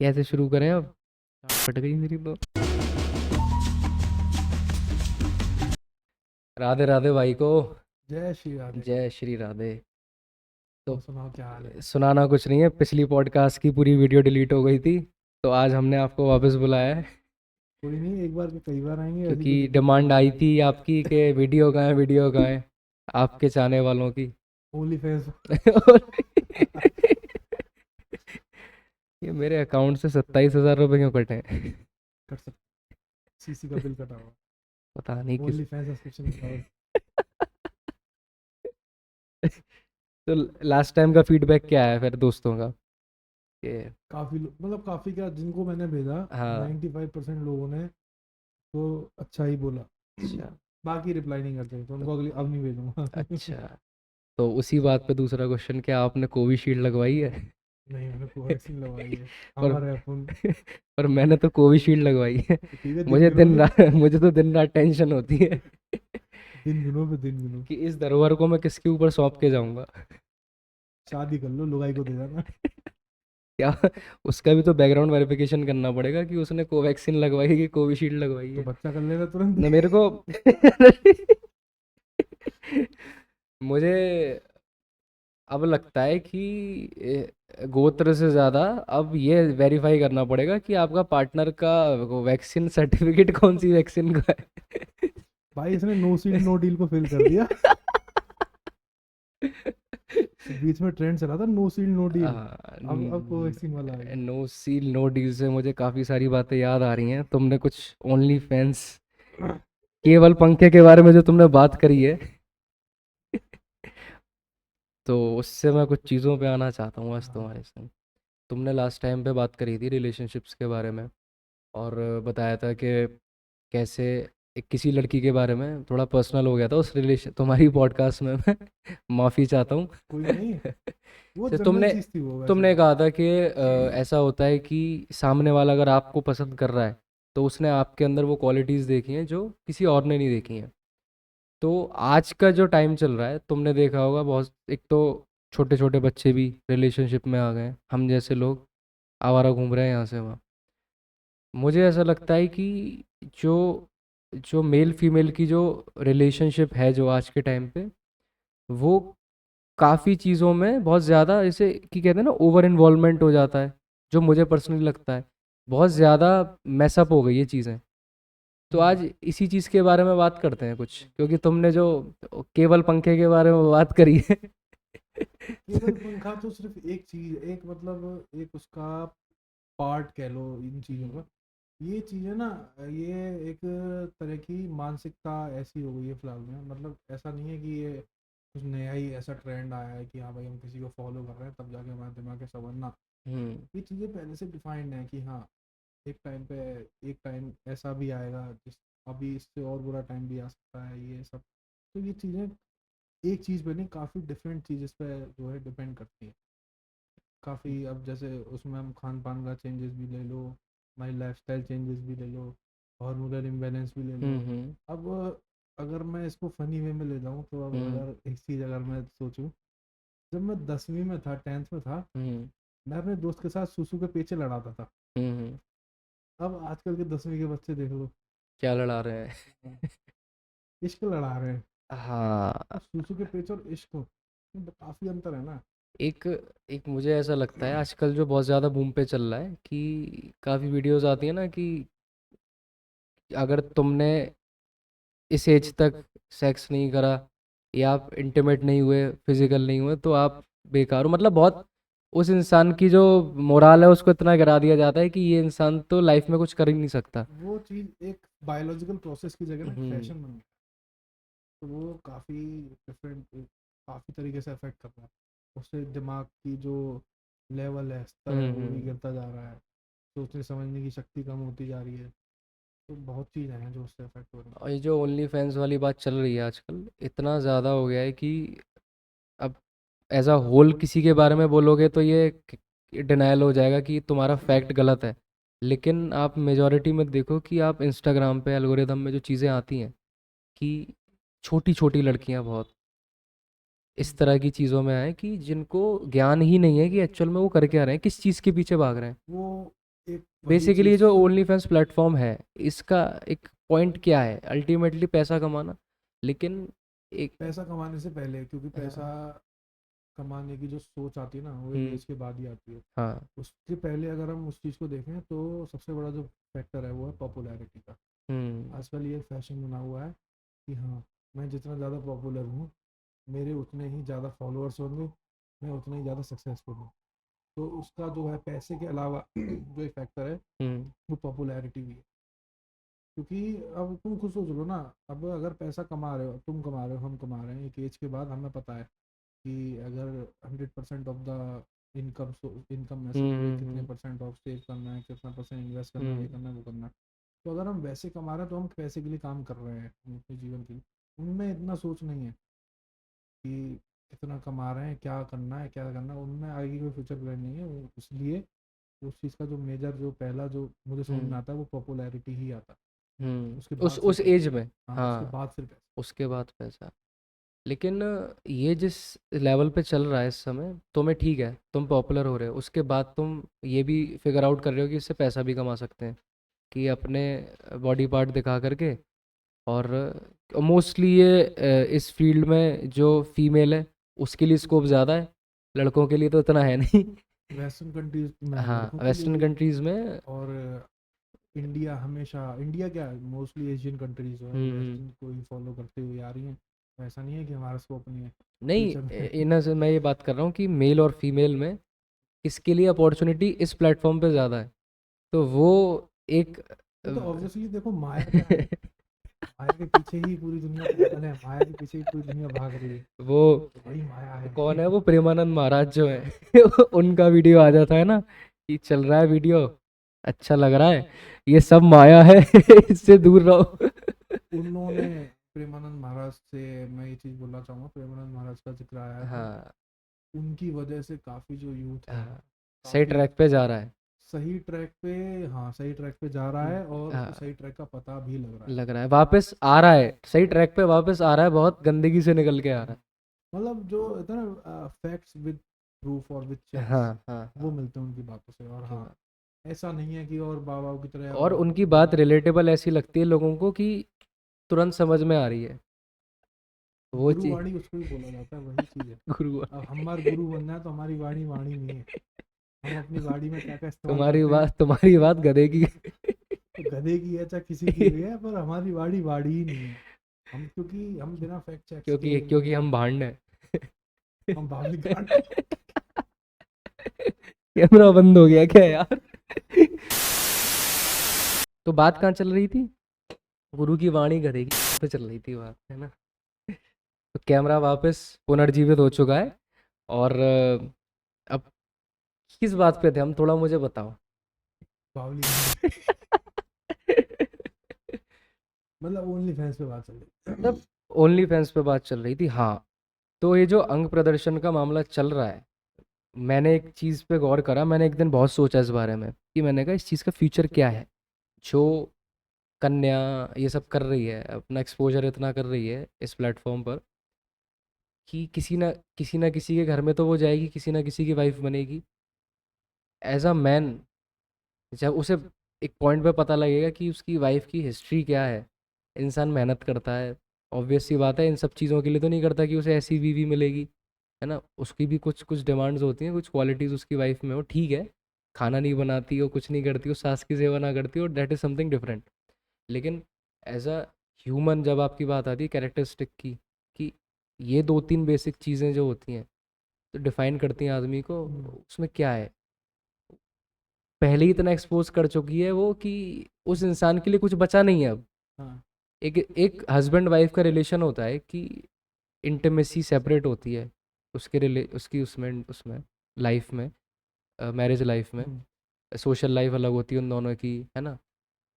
कैसे शुरू करें अब? फट गई मेरी तो। राधे राधे भाई को। जय श्री राधे। जय श्री राधे। तो और सुनाओ क्या हाल है। सुनाना कुछ नहीं है, पिछली पॉडकास्ट की पूरी वीडियो डिलीट हो गई थी, तो आज हमने आपको वापस बुलाया है कोई नहीं, एक बार के कई बार आएंगे, ऐसी क्योंकि कोई दिक्कत नहीं डिमांड है। आई थी आपकी कि वीडियो कहाँ है, वीडियो कहाँ है, आपके चाहने वालों की। Only fans. ये मेरे अकाउंट से 27,000 रुपये क्यों कटे हैं? कर सकते। सीसी का बिल कटा हुआ। पता नहीं किस। ओनली फैंस सब्सक्रिप्शन बताओ। तो लास्ट टाइम का फीडबैक क्या है फिर दोस्तों का कि? मतलब काफ़ी क्या, जिनको मैंने भेजा हाँ। 95% लोगों ने तो अच्छा ही बोला। अच्छा। बाकी रिप्लाई नहीं करते तो तो उनको अगली अब नहीं भेजूंगा। अच्छा, तो उसी बात पे दूसरा क्वेश्चन, क्या आपने कोविशील्ड लगवाई है? नहीं, मैंने कोवैक्सीन लगवाई है। पर अमर है अपन। पर मैंने तो कोविशील्ड लगवाई है। तो ठीक है, दिन मुझे गिनो दिन फिर। रात मुझे तो दिन रात टेंशन होती है दिन गिनो फिर, दिन गिनो। कि इस धरोहर को मैं किसके ऊपर सौंप के जाऊंगा। शादी कर लो, लुगाई को दे देना। क्या? उसका भी तो बैकग्राउंड वेरिफिकेशन करना पड़ेगा कि उसने कोवैक्सीन लगवाई है कि कोविशील्ड लगवाई तो है। बच्चा कर लेना तुरंत। न मेरे को मुझे अब लगता है कि गोत्र से ज़्यादा अब ये वेरीफाई करना पड़ेगा कि आपका पार्टनर का वैक्सीन सर्टिफिकेट कौन सी वैक्सीन का है। भाई इसने नो सील नो डील को फेल कर दिया। बीच में ट्रेंड चला था नो सील नो डील। अब कोवैक्सीन वाला आ गया। नो सील नो डील से मुझे काफ़ी सारी बातें याद आ रही हैं। तुमने कुछ ओनली फैंस, केवल पंखे के बारे में जो तुमने बात करी है, तो उससे मैं कुछ चीज़ों पे आना चाहता हूँ आज हाँ। तुम्हारे संग। तुमने लास्ट टाइम पे बात करी थी रिलेशनशिप्स के बारे में, और बताया था कि कैसे एक किसी लड़की के बारे में थोड़ा पर्सनल हो गया था उस रिलेशन तुम्हारी पॉडकास्ट में। मैं माफ़ी चाहता हूँ। कोई नहीं, वो तो जनरल तुमने चीज थी वो वैसे। तुमने कहा था कि ऐसा होता है कि सामने वाला अगर आपको पसंद कर रहा है तो उसने आपके अंदर वो क्वालिटीज़ देखी हैं जो किसी और ने नहीं देखी हैं। तो आज का जो टाइम चल रहा है, तुमने देखा होगा बहुत, एक तो छोटे छोटे बच्चे भी रिलेशनशिप में आ गए हैं, हम जैसे लोग आवारा घूम रहे हैं यहाँ से वहाँ। मुझे ऐसा लगता है कि जो जो मेल फीमेल की जो रिलेशनशिप है जो आज के टाइम पे, वो काफ़ी चीज़ों में बहुत ज़्यादा ऐसे कि कहते हैं ना, ओवर इन्वॉल्वमेंट हो जाता है, जो मुझे पर्सनली लगता है बहुत ज़्यादा मैसअप हो गई ये चीज़ें। तो हम्म। आज इसी चीज़ के बारे में बात करते हैं कुछ, क्योंकि तुमने जो केवल पंखे के बारे में बात करी है। केवल पंखा तो सिर्फ एक चीज, एक मतलब एक उसका पार्ट कह लो इन चीजों का। ये चीज है ना, ये एक तरह की मानसिकता ऐसी हो गई है फिलहाल में। मतलब ऐसा नहीं है कि ये कुछ नया ही ऐसा ट्रेंड आया है कि हाँ भाई हम किसी को फॉलो कर रहे हैं तब जाके हमारे दिमाग के समझना। हम्म। ये चीज़ें पहले से डिफाइंड है कि हाँ, एक टाइम पे, एक टाइम ऐसा भी आएगा जिस अभी इससे और बुरा टाइम भी आ सकता है, ये सब। तो ये चीज़ें एक चीज़ पे नहीं, काफ़ी डिफरेंट चीज़ पे जो है डिपेंड करती है। काफ़ी अब जैसे उसमें हम खान पान का चेंजेस भी ले लो, हमारी लाइफस्टाइल चेंजेस भी ले लो, हार्मोनल इम्बैलेंस भी ले लो। हम्म। अब अगर मैं इसको फ़नी वे में ले जाऊँ तो अब हम्म। अगर एक चीज़ अगर मैं सोचूं, जब मैं 10वीं में था, 10th में था, हम्म। मैं अपने दोस्त के साथ सूसू के पेचे लड़ाता था। हम्म। अब आजकल के 10वीं के बच्चे देख लो, क्या लड़ा रहे हैं? इश्क लड़ा रहे हैं। हाँ। अब सूसू के पेच और इश्क में काफ़ी अंतर है ना। एक एक मुझे ऐसा लगता है आजकल जो बहुत ज़्यादा बूम पे चल रहा है कि काफ़ी वीडियोस आती है ना कि अगर तुमने इस एज तक सेक्स नहीं करा या आप इंटीमेट नहीं हुए, फिजिकल नहीं हुए, तो आप बेकार हो। मतलब बहुत उस इंसान की जो मोरल है उसको इतना गिरा दिया जाता है कि ये इंसान तो लाइफ में कुछ कर ही नहीं सकता। वो चीज़ एक बायोलॉजिकल प्रोसेस की जगह ना हम्म। फैशन बन गया। तो वो काफ़ी डिफरेंट, काफ़ी तरीके से अफेक्ट कर रहा है। उससे दिमाग की जो लेवल है, स्तर है, वो भी हम्म। गिरता जा रहा है। सोचने समझने की शक्ति कम होती जा रही है। तो बहुत चीज़ें हैं जो उससे अफेक्ट हो रही हैं। और ये जो ओनली फैंस वाली बात चल रही है आजकल, इतना ज़्यादा हो गया है कि अब एज अ होल किसी के बारे में बोलोगे तो ये डिनायल हो जाएगा कि तुम्हारा फैक्ट गलत है। लेकिन आप मेजॉरिटी में देखो कि आप इंस्टाग्राम पे एल्गोरिदम में जो चीज़ें आती हैं कि छोटी छोटी लड़कियां बहुत इस तरह की चीज़ों में आए कि जिनको ज्ञान ही नहीं है कि एक्चुअल में वो कर क्या रहे हैं, किस चीज़ के पीछे भाग रहे हैं। वो एक वही बेसिकली ये चीज़। जो ओनली फैंस प्लेटफॉर्म है, इसका एक पॉइंट क्या है? अल्टीमेटली पैसा कमाना। लेकिन एक पैसा कमाने से पहले, क्योंकि पैसा हाँ। कमाने की जो सोच आती है ना, वो एक हम्म। एज के बाद ही आती है। हाँ। उसके पहले अगर हम उस चीज़ को देखें तो सबसे बड़ा जो फैक्टर है वो है पॉपुलैरिटी का। हम्म। आजकल ये फैशन बना हुआ है कि हाँ, मैं जितना ज़्यादा पॉपुलर हूँ, मेरे उतने ही ज़्यादा फॉलोअर्स होंगे, मैं उतना ही ज़्यादा सक्सेसफुल हूँ। तो उसका जो है पैसे के अलावा जो एक फैक्टर है, हम्म। वो पॉपुलैरिटी भी है। क्योंकि अब तुम खुद सोच लो ना, अब अगर पैसा कमा रहे हो, तुम कमा रहे हो, हम कमा रहे हैं, एक एज के बाद हमें पता है कि अगर 100% ऑफ द इनकम, इनकम में से मुझे कितने हम्म। परसेंट ऑफ सेव करना है, कितना परसेंट इन्वेस्ट करना है, ये हम्म। करना है, वो करना है। तो अगर हम वैसे कमा रहे हैं तो हम पैसे के लिए काम कर रहे हैं अपने जीवन के लिए। उनमें इतना सोच नहीं है कि कितना कमा रहे हैं, क्या करना है, क्या करना है, उनमें आगे कोई फ्यूचर प्लान नहीं है। इसलिए उस चीज़ का जो मेजर, जो पहला जो मुझे समझ में हम्म। आता है, वो पॉपुलैरिटी ही आता है। उसके उस बाद फिर पैसा। एज में। हाँ, उसके हाँ, बाद फिर पैसा। उसके बाद पैसा। लेकिन ये जिस लेवल पे चल रहा है इस समय, तुम्हें ठीक है, तुम पॉपुलर हो रहे हो, उसके बाद तुम ये भी फिगर आउट कर रहे हो कि इससे पैसा भी कमा सकते हैं, कि अपने बॉडी पार्ट दिखा करके। और मोस्टली ये इस फील्ड में जो फीमेल है उसके लिए स्कोप ज़्यादा है, लड़कों के लिए तो इतना है नहीं। वेस्टर्न कंट्रीज में हाँ, लड़कों के लिए वेस्टर्न भी। कंट्रीज़ में। और इंडिया हमेशा, इंडिया क्या, मोस्टली एशियन कंट्रीज जो है वो हम्म। वेस्टर्न को ही फॉलो करते हुए आ रही हैं। ऐसा नहीं है कि हमारा स्कोप नहीं है नहीं, फ्यूचर में। इन्हें से मैं ये बात कर रहा हूँ कि मेल और फीमेल में किसके लिए अपॉर्चुनिटी इस प्लेटफॉर्म पे ज़्यादा है, तो वो एक वो तो अ, ऑब्वियसली देखो, माया क्या है, माया के पीछे ही पूरी दुनिया पागल है, माया के पीछे ही पूरी दुनिया भाग रही है। वो तो वही माया है। कौन है, वो प्रेमानंद महाराज जो है उनका वीडियो आ जाता है ना, कि चल रहा है वीडियो, अच्छा लग रहा है, ये सब माया है इससे दूर रहो। उन्होंने, प्रेमानंद महाराज से मैं ये चीज़ बोलना चाहूँगा, प्रेमानंद महाराज का जिक्र आया है तो हाँ। उनकी वजह से काफ़ी जो यूथ है, हाँ, सही काफ़ी ट्रैक पे जा रहा है। सही ट्रैक पे, हाँ सही ट्रैक पे जा रहा है, और उसको हाँ, सही ट्रैक का पता भी लग रहा है। लग रहा है वापस आ रहा है, सही ट्रैक पे वापस आ रहा है, बहुत गंदगी से निकल के आ रहा मतलब जो होता है ना, फैक्ट्स विद प्रूफ और विद है। चेक्स, हाँ, हाँ, वो हाँ। मिलते हैं उनकी बातों से। और की हाँ, बात। ऐसा नहीं है कि और बाबा की तरह और और उनकी बात बिना। रिलेटेबल ऐसी लगती है लोगों को कि तुरंत समझ में आ रही है वो चीज। गुरुवाणी उसको भी बोला जाता है, वही चीज़ है। गुरु। अब हमारे गुरु बनना है तो हमारी वाणी वाणी नहीं है, हम अपनी वाणी में क्या क्या इस्तेमाल तुम्हारी करते हैं। बात, तुम्हारी बात गधे की। तो गधे की है चाहे किसी की भी है, पर हमारी वाणी वाणी ही नहीं है। हम, क्योंकि हम बिना फैक्ट चेक्स के, क्योंकि क्योंकि बिना, हम भांड हैं। हम बावली कांड। कैमरा बंद हो गया क्या यार? तो बात कहाँ चल रही थी? गुरु की वाणी गधे की पे चल रही थी बात, है ना? तो कैमरा वापस पुनर्जीवित हो चुका है। और अब किस बात पे थे हम, थोड़ा मुझे बताओ। बावली कांड। मतलब ओनली फैंस पे बात चल रही। तब ओनली फैंस पे बात चल रही थी, हाँ। तो ये जो अंग प्रदर्शन का मामला चल रहा है, मैंने एक चीज़ पे गौर करा, मैंने एक दिन बहुत सोचा इस बारे में, कि मैंने कहा इस चीज़ का फ्यूचर क्या है। जो कन्या ये सब कर रही है, अपना एक्सपोजर इतना कर रही है इस प्लेटफॉर्म पर, कि किसी ना किसी के घर में तो वो जाएगी, किसी ना किसी की वाइफ बनेगी। एज अ मैन, जब उसे एक पॉइंट पे पता लगेगा कि उसकी वाइफ की हिस्ट्री क्या है। इंसान मेहनत करता है, ऑब्वियस सी बात है, इन सब चीज़ों के लिए तो नहीं करता कि उसे ऐसी बीवी मिलेगी, है ना? उसकी भी कुछ कुछ डिमांड्स होती हैं, कुछ क्वालिटीज़ उसकी वाइफ में हो, ठीक है। खाना नहीं बनाती हो, कुछ नहीं करती हो, सास की सेवा ना करती हो, डेट इज़ समथिंग डिफरेंट। लेकिन एज अ ह्यूमन जब आपकी बात आती है कैरेक्टरिस्टिक की, कि ये दो तीन बेसिक चीज़ें जो होती हैं, तो डिफाइन करती हैं आदमी को, उसमें क्या है? पहले ही इतना एक्सपोज कर चुकी है वो, कि उस इंसान के लिए कुछ बचा नहीं है अब। हाँ। एक एक हस्बैंड वाइफ का रिलेशन होता है कि इंटीमेसी सेपरेट होती है, उसकी उसमें उसमें लाइफ में, मैरिज लाइफ में। हम्म। सोशल लाइफ अलग होती है उन दोनों की, है ना?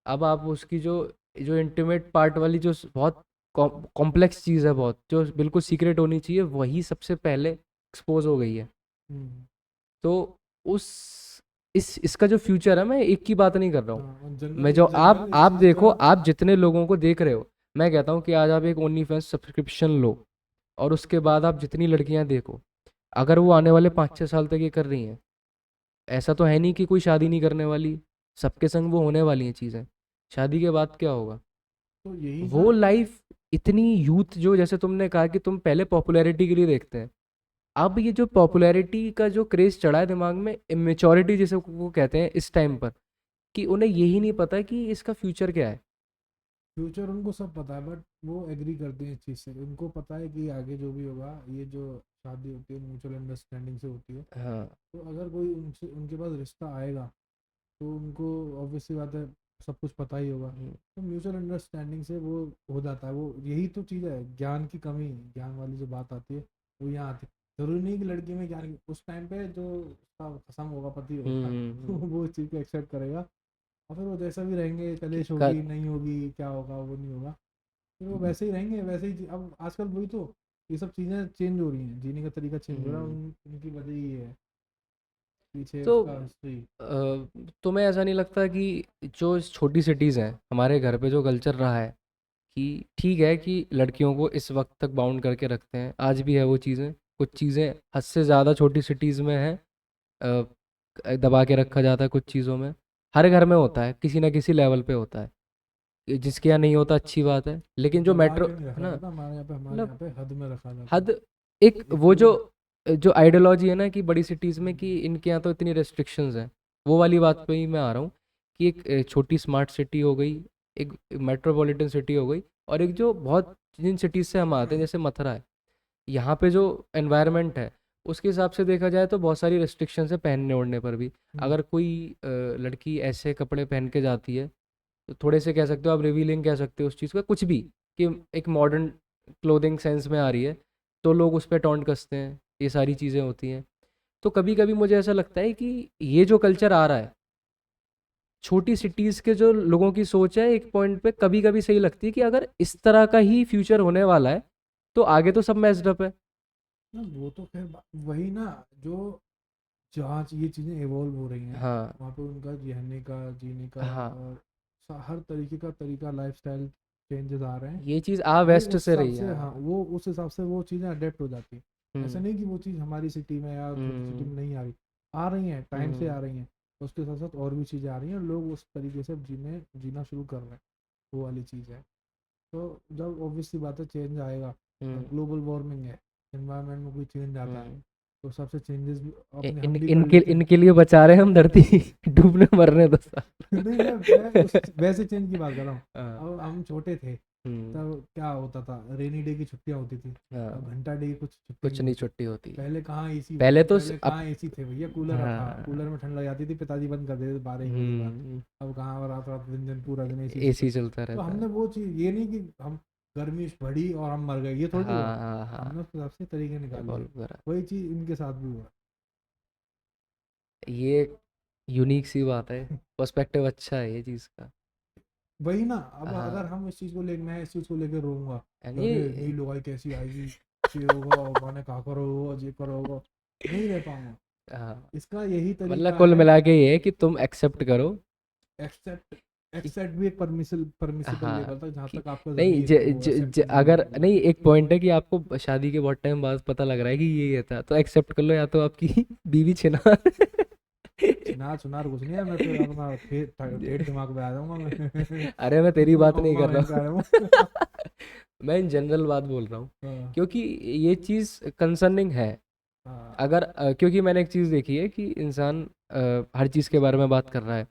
अब आप उसकी जो जो इंटीमेट पार्ट वाली, जो बहुत कॉम्प्लेक्स चीज़ है, बहुत जो बिल्कुल सीक्रेट होनी चाहिए, वही सबसे पहले एक्सपोज हो गई है। हम्म। तो उस इस इसका जो फ्यूचर है, मैं एक की बात नहीं कर रहा हूँ। हाँ, मैं जनरल जो इन जनरल इस आप चीज़ देखो, का। आप जितने लोगों को देख रहे हो, मैं कहता हूँ कि आज आप एक ओनली फैंस सब्सक्रिप्शन लो, और उसके बाद आप जितनी लड़कियां देखो, अगर वो आने वाले 5-6 साल तक ये कर रही हैं, ऐसा तो है नहीं कि कोई शादी नहीं करने वाली। सबके संग वो होने वाली हैं चीज़ें। शादी के बाद क्या होगा? तो यही ना। वो लाइफ इतनी यूथ, जो जैसे तुमने कहा कि तुम पहले पॉपुलैरिटी के लिए देखते हैं, अब ये जो पॉपुलैरिटी का जो क्रेज चढ़ा है दिमाग में, इमेच्योरिटी जिसे वो कहते हैं इस टाइम पर, कि उन्हें यही नहीं पता कि इसका फ्यूचर क्या है। फ्यूचर उनको सब पता है, बट वो एग्री करते हैं इस चीज़ से। उनको पता है कि आगे जो भी होगा, ये जो शादी होती है म्यूचुअल अंडरस्टैंडिंग से होती है। हाँ। तो अगर कोई उनसे उनके पास रिश्ता आएगा, तो उनको ऑब्वियसली बात है, सब कुछ पता ही होगा। हम्म। तो म्यूचुअल अंडरस्टैंडिंग से वो हो जाता है। वो यही तो चीज़ है, ज्ञान की कमी, ज्ञान वाली जो बात आती है वो यहाँ आती है। ज़रूरी नहीं कि लड़की में ज्ञान उस टाइम पे जो उसका खसम होगा, पति होगा, वो इस चीज़ को एक्सेप्ट करेगा। और फिर वो जैसा भी रहेंगे, कि कलेश का, होगी नहीं होगी, क्या होगा वो नहीं होगा, फिर वो वैसे ही रहेंगे, वैसे ही अब आजकल वही तो, ये सब चीज़ें चेंज हो रही हैं, जीने का तरीका चेंज हो रहा है। हम्म, उनकी वजह ये है, पीछे तो उसका हिस्ट्री। तुम्हें ऐसा नहीं लगता कि जो छोटी सिटीज़ हैं हमारे घर पे, जो कल्चर रहा है कि ठीक है कि लड़कियों को इस वक्त तक बाउंड करके रखते हैं, आज भी है वो चीज़ें, कुछ चीज़ें हद से ज़्यादा छोटी सिटीज़ में है, दबा के रखा जाता है कुछ चीज़ों में। हर घर में होता है, किसी ना किसी लेवल पे होता है, जिसके यहाँ नहीं होता अच्छी बात है, लेकिन जो दबा मेट्रो के नहीं है रखा ना, जाता हमारे यहाँ पे, हमारे मतलब यहाँ पे हद में रखा जाता है। हद, एक एक वो जो चीज़। जो आइडियोलॉजी है ना कि बड़ी सिटीज़ में कि इनके यहाँ तो इतनी रेस्ट्रिक्शंस हैं, वो वाली बात पे ही मैं आ रहा हूँ कि एक छोटी स्मार्ट सिटी हो गई, एक मेट्रोपॉलिटन सिटी हो गई, और एक जो बहुत जिन सिटीज़ से हम आते हैं जैसे मथुरा है, यहाँ पे जो एनवायरनमेंट है उसके हिसाब से देखा जाए तो बहुत सारी रेस्ट्रिक्शंस है पहनने ओढ़ने पर भी। हम्म। अगर कोई लड़की ऐसे कपड़े पहन के जाती है, तो थोड़े से कह सकते हो आप, रिवीलिंग कह सकते हो उस चीज़ का, कुछ भी, कि एक मॉडर्न क्लोथिंग सेंस में आ रही है, तो लोग उस पर टॉन्ट कसते हैं, ये सारी चीज़ें होती हैं। तो कभी कभी मुझे ऐसा लगता है कि ये जो कल्चर आ रहा है, छोटी सिटीज़ के जो लोगों की सोच है, एक पॉइंट पे कभी कभी सही लगती है कि अगर इस तरह का ही फ्यूचर होने वाला है तो आगे तो सब मैस्ड अप है। ना वो तो खैर वही ना, जो जहाँ ये चीज़ें इवॉल्व हो रही हैं, हाँ। वहाँ पे उनका रहने का, जीने का हाँ, और हर तरीके का तरीका, लाइफस्टाइल चेंजेस आ रहे हैं। ये चीज़ आ वो वेस्ट उस से हिसाब रही है, से, हाँ, हाँ। वो उस हिसाब से वो चीज़ें अडेप्ट हो जाती हैं। ऐसा हम्म। नहीं कि वो चीज़ हमारी सिटी में या छोटी सिटी हम्म। में नहीं आ रही हैं, टाइम से हम्म। आ रही हैं। उसके साथ साथ और भी चीज़ें आ रही हैं, और लोग उस तरीके से जीना शुरू कर रहे हैं। वो वाली चीज़ है। तो जब ऑब्वियसली बात है चेंज आएगा, हम्म। ग्लोबल वार्मिंग है, एनवायरनमेंट में कोई चेंज आता है, हम्म। तो सबसे चेंजेस भी इ- अपने इन हम भी कर इनके लेते हैं। इनके लिए बचा रहे हैं हम धरती डूबने मरने दो साल। नहीं, मैं उस वैसे चेंज की बात कर रहा हूँ। हाँ। अब हम छोटे थे, हम्म। तब क्या होता था, रेनी डे की छुट्टियां होती थी। अब हाँ, घंटा डे की कुछ छुट्टी कुछ नहीं नहीं होती। छुट्टी होती है। पहले कहाँ एसी, पहले तो पहले अब, कहाँ एसी थे भैया, कूलर था, हाँ। कूलर में ठंड लग जाती थी, पिताजी बंद कर देते थे 12-1 बजे बाद। अब कहाँ, रात रात दिन दिन पूरा दिन एसी एसी चलता। चलता तो रहता हमने है। वो चीज़, ये नहीं कि हम गर्मी बढ़ी और हम मर गए, ये थोड़ी हुआ। हाँ, हाँ, हाँ। हमने उस हिसाब से तरीके निकाल लिए। इवॉल्व करा। वही चीज़ इनके साथ भी हुआ। ये यूनिक सी बात है, पर्सपेक्टिव अच्छा है ये चीज़ का। वही ना। अब हाँ। अगर हम इस चीज़ को ले मैं इस चीज़ को लेकर रोऊंगा कि यानी, अरे नई लुगाई कैसी आएगी, ये होगा, और मैंने कहा करो होगा, ये करो होगा, नहीं रह पाऊंगा। हाँ, इसका यही मतलब तरीका कुल है। मिला के ये है कि तुम एक्सेप्ट करो एक्सेप्ट, कि, एक्सेप्ट भी एक परमिसिबल हाँ, लेवल तक, जहाँ कि तक आपका नहीं, ज़मीर वो एक्सेप्टेबल अगर लेवल है। नहीं, एक पॉइंट है कि आपको शादी के बहुत टाइम बाद पता लग रहा है कि ये था, तो एक्सेप्ट कर लो, या तो आपकी बीवी छिनार। चिनार चुनार कुछ नहीं है, मैं फिर अपना ठेठ दिमाग पे आ जाऊंगा मैं। अरे मैं तेरी बात नहीं अम्मा कर बहन पे आ रहा जाऊंगा। हूँ। मैं इन जनरल बात बोल रहा हूँ, हाँ। क्योंकि ये चीज़ कंसर्निंग है। हाँ। अगर क्योंकि मैंने एक चीज़ देखी है कि इंसान हर चीज़ के बारे में बात कर रहा है,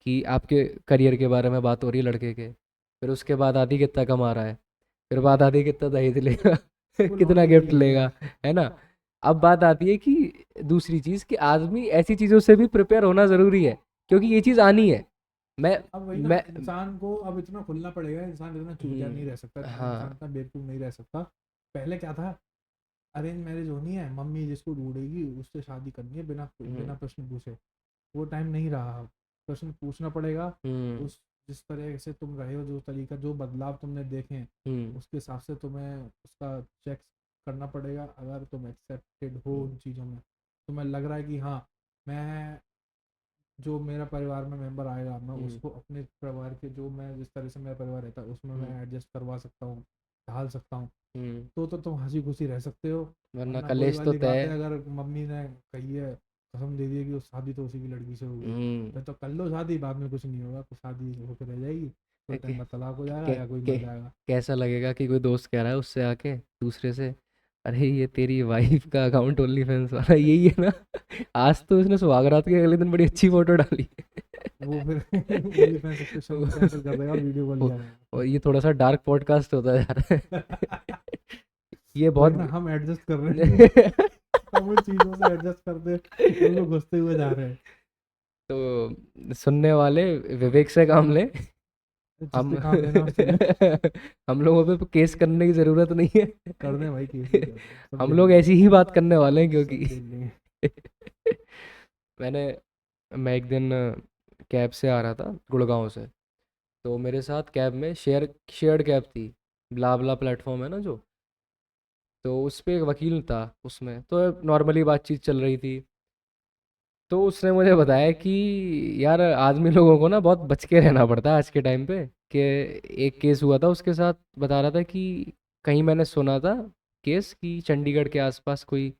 कि आपके करियर के बारे में बात हो रही है लड़के के, फिर उसके बाद आती कितना कमा रहा है, फिर बात आती है कितना दहेज लेगा, फुल ऑन कितना यही गिफ्ट यही लेगा, है। है ना। अब बात आती है कि दूसरी चीज़, कि आदमी ऐसी चीज़ों से भी प्रिपेयर होना ज़रूरी है, क्योंकि ये चीज़ आनी है। मैं अब वही ना, मैं इंसान को अब इतना खुलना पड़ेगा, इंसान इतना चूतिया नहीं रह सकता, इंसान हाँ। इतना बेवकूफ़ नहीं रह सकता। पहले क्या था, अरेंज मैरिज होनी है, मम्मी जिसको ढूंढेगी उससे शादी करनी है, बिना हम्म। बिना प्रश्न पूछे। वो टाइम नहीं रहा अब। प्रश्न पूछना पड़ेगा। हम्म। उस जिस तरह से तुम रहे हो, जो तरीका, जो बदलाव तुमने देखे हैं, हम्म। उसके हिसाब से तुम्हें उसका चेक करना पड़ेगा। अगर तुम एक्सेप्टेड हो हम्म। उन चीज़ों में, तुम्हें लग रहा है कि हाँ, मैं, जो मेरा परिवार में मेंबर आएगा, मैं हम्म। उसको अपने परिवार के, जो मैं जिस तरह से मेरा परिवार रहता है उसमें हम्म। मैं एडजस्ट करवा सकता हूँ, ढाल सकता हूँ, हम्म। तो तुम हंसी खुशी रह सकते हो। वरना वरना वही कलेश तो वाली बात है, तय। अगर मम्मी ने कही है कसम दे दिया कि वो शादी तो उसी की लड़की से होगी, मैं तो कर लो शादी, बाद में कुछ नहीं होगा, तो शादी होकर रह जाएगी, थोड़े कै, टाइम बाद तलाक हो जाएगा कै, या कोई कै, मर जाएगा। कैसा लगेगा कि कोई दोस्त कह रहा है उससे आके दूसरे से, अरे ये तेरी वाइफ का अकाउंट ओनली फैंस वाला यही है ना। आज तो उसने सुहागरात के अगले दिन बड़ी अच्छी फोटो डाली। वो फिर ओनली फैंस सब्सक्रिप्शन कैंसिल कर देगा और वीडियो कॉल लिया और ये थोड़ा सा डार्क पॉडकास्ट होता है यार। जाएगा। ये वही बहुत ना, हम एडजस्ट कर रहे हैं, हम उन चीज़ों से एडजस्ट करते वो लोग घुसते हुए जा रहे हैं। तो सुनने वाले विवेक से काम लें। हम जिससे काम लेना उससे ले। हम लोगों पे केस करने की ज़रूरत नहीं कर दें भाई, केस भी है। कर दें, सब हम झेल लोग लेंगे, ऐसी ही बात करने वाले हैं सब क्योंकि झेल लेंगे। मैंने मैं एक दिन कैब से आ रहा था गुड़गांव से। तो मेरे साथ कैब में शेयर्ड कैब थी, ब्लाबला प्लेटफॉर्म है ना जो। तो उस पे एक वकील था उसमें, तो नॉर्मली बातचीत चल रही थी। तो उसने मुझे बताया कि यार आदमी लोगों को ना बहुत बच के रहना पड़ता है आज के टाइम पे। कि एक केस हुआ था उसके साथ, बता रहा था कि कहीं मैंने सुना था केस कि चंडीगढ़ के आसपास कोई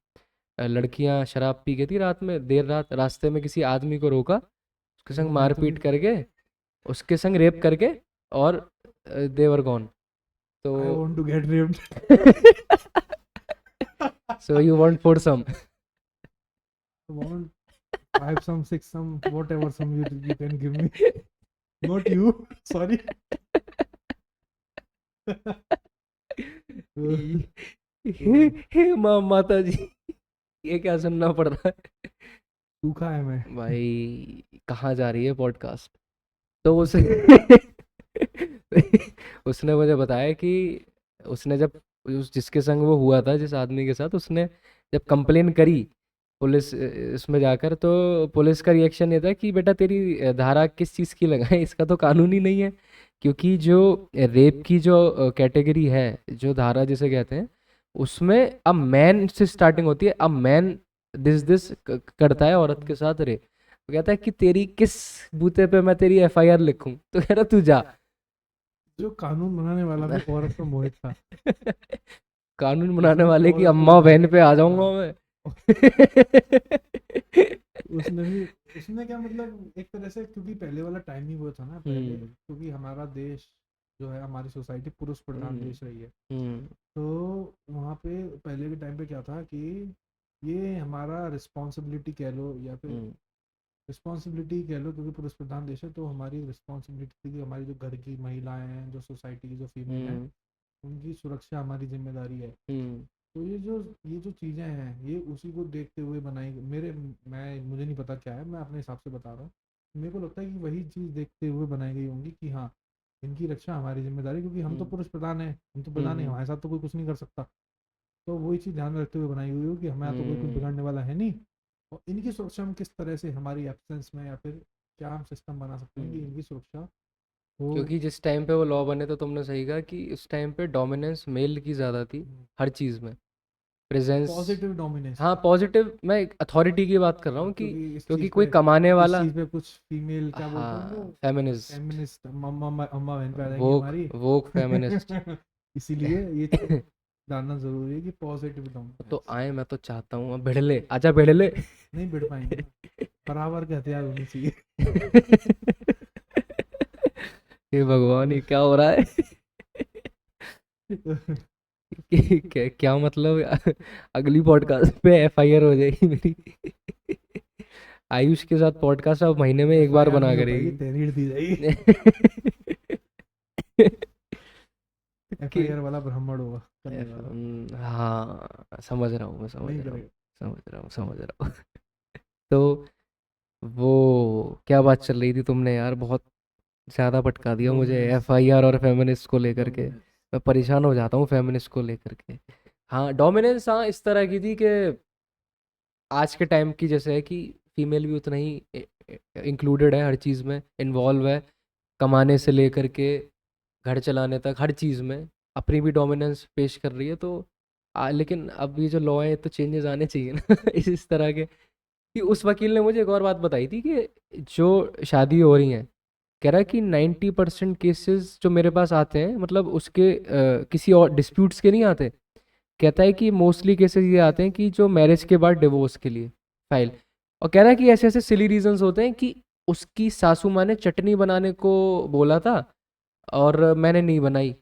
लड़कियां शराब पी गई थी रात में, देर रात रास्ते में किसी आदमी को रोका, उसके संग उनको मैं तो मारपीट नहीं, करके, उसके संग रेप करके, और देवर गॉन। तो I want to get wrapped. So you want foursome. Want fivesome, sixsome, whatever some you can give me, not you, sorry। हे हे माता जी, ये क्या सुनना पड़ रहा है। सूखा है मैं। भाई कहाँ जा रही है पॉडकास्ट। तो उस उसने मुझे बताया कि उसने जब उस जिसके संग वो हुआ था, जिस आदमी के साथ, उसने जब कंप्लेन करी पुलिस इसमें जाकर, तो पुलिस का रिएक्शन ये था कि बेटा तेरी धारा किस चीज़ की लगाए, इसका तो कानून ही नहीं है। क्योंकि जो रेप की जो कैटेगरी है, जो धारा जिसे कहते हैं, उसमें अब मैन से स्टार्टिंग होती है। अब मैन दिस दिस करता है औरत के साथ रेप। वो कहता है कि तेरी किस बूते पे मैं तेरी एफआईआर लिखूं, तो कह रहा तू जा। जो कानून बनाने वाला भी औरत पर मोहित था, कानून बनाने उसने भी वाले की औरत को अम्मा बचाने बहन के पे आ लिए जाऊंगा हाँ, मैं। उसने भी, उसने क्या मतलब एक तरह से, क्योंकि पहले वाला टाइम ही वो था ना, पहले हम्म क्योंकि हमारा देश जो है, हमारी सोसाइटी पुरुष प्रधान हम्म देश रही है। हम्म तो वहाँ पे पहले के टाइम पे क्या था कि ये हमारा रिस्पॉन्सिबिलिटी कह लो या फिर हम्म रिस्पॉन्सिबिलिटी कह लो, क्योंकि पुरुष प्रधान देश है, तो हमारी रिस्पॉन्सिबिलिटी थी कि हमारी जो घर की महिलाएं हैं, जो सोसाइटी की जो फीमेल हैं, हम्म उनकी सुरक्षा हमारी जिम्मेदारी है। हम्म तो ये जो चीज़ें हैं, ये उसी को देखते हुए बनाई मैं मुझे नहीं पता क्या है, मैं अपने हिसाब से बता रहा हूँ। मेरे को लगता है कि वही चीज़ देखते हुए बनाई गई होंगी कि हाँ, इनकी रक्षा हमारी जिम्मेदारी, क्योंकि हम तो हम्म पुरुष प्रधान है, हम तो प्रधान है, हम्म हमारे साथ तो कोई कुछ नहीं कर सकता। तो वही चीज़ ध्यान में रखते हुए बनाई हुई हो कि हमारे तो कोई कुछ हम्म बिगाड़ने वाला है नहीं। और इनकी सुरक्षा हम किस तरह से हमारी एब्सेंस में, या फिर क्या हम सिस्टम बना सकते हैं कि हम्म। इनकी सुरक्षा हो। क्योंकि जिस टाइम पे वो लॉ बने, तो तुमने सही कहा कि उस टाइम पे डोमिनेंस मेल की ज़्यादा थी हर चीज़ में, प्रेजेंस। पॉजिटिव डोमिनेंस हाँ थी। पॉजिटिव, मैं अथॉरिटी की बात कर रहा हूँ कि क्योंकि क्योंकि कोई कमाने इस वाला। चीज़ पे कुछ फीमेल क्या बोलते हैं उनको, हाँ फेमिनिस्ट, फेमिनिस्ट अम्मा अम्मा बहन पे आ जाएंगी वोक हमारी। वोक फेमिनिस्ट। इसीलिए ये चीज़ जानना ज़रूरी है कि पॉजिटिव तो डोमिनेंस। आए, मैं तो चाहता हूँ अब भिड़ले, आजा भिड़ले। नहीं बढ़ पाएंगे ना, बराबर के हथियार होने चाहिए। हे भगवान, ये क्या हो रहा है। क्या मतलब, अगली पॉडकास्ट पे एफआईआर हो जाएगी मेरी। आयुष के साथ पॉडकास्ट अब महीने में एक बार एफआईआर बना नहीं हो पाएगी, करेगी। तहरीर दी जाएगी। कि एफआईआर वाला ब्राह्मण होगा करने वाला, हाँ समझ रहा हूँ, मैं समझ नहीं रहा हूँ, करेगा। समझ रहा हूँ। तो वो क्या बात चल रही थी, तुमने यार बहुत ज़्यादा भटका दिया मुझे डोमिनेंस, एफआईआर और फेमिनिस्ट को लेकर के। डोमिनेंस। मैं परेशान हो जाता हूँ फेमिनिस्ट को लेकर के। हाँ डोमिनेंस, हाँ इस तरह की थी कि आज के टाइम की जैसे है कि फीमेल भी उतना ही इंक्लूडेड है, हर चीज़ में इन्वॉल्व है, कमाने से लेकर के घर चलाने तक हर चीज़ में अपनी भी डोमिनेंस पेश कर रही है। तो लेकिन अब ये जो लॉ है, तो चेंजेस आने चाहिए ना। इस तरह के कि उस वकील ने मुझे एक और बात बताई थी कि जो शादी हो रही हैं, कह रहा है कि 90% केसेस जो मेरे पास आते हैं, मतलब उसके किसी और डिस्प्यूट्स के नहीं आते। कहता है कि मोस्टली केसेस ये आते हैं कि जो मैरिज के बाद डिवोर्स के लिए फाइल, और कह रहा है कि ऐसे ऐसे सिली रीजंस होते हैं कि उसकी सासू माँ ने चटनी बनाने को बोला था और मैंने नहीं बनाई, वो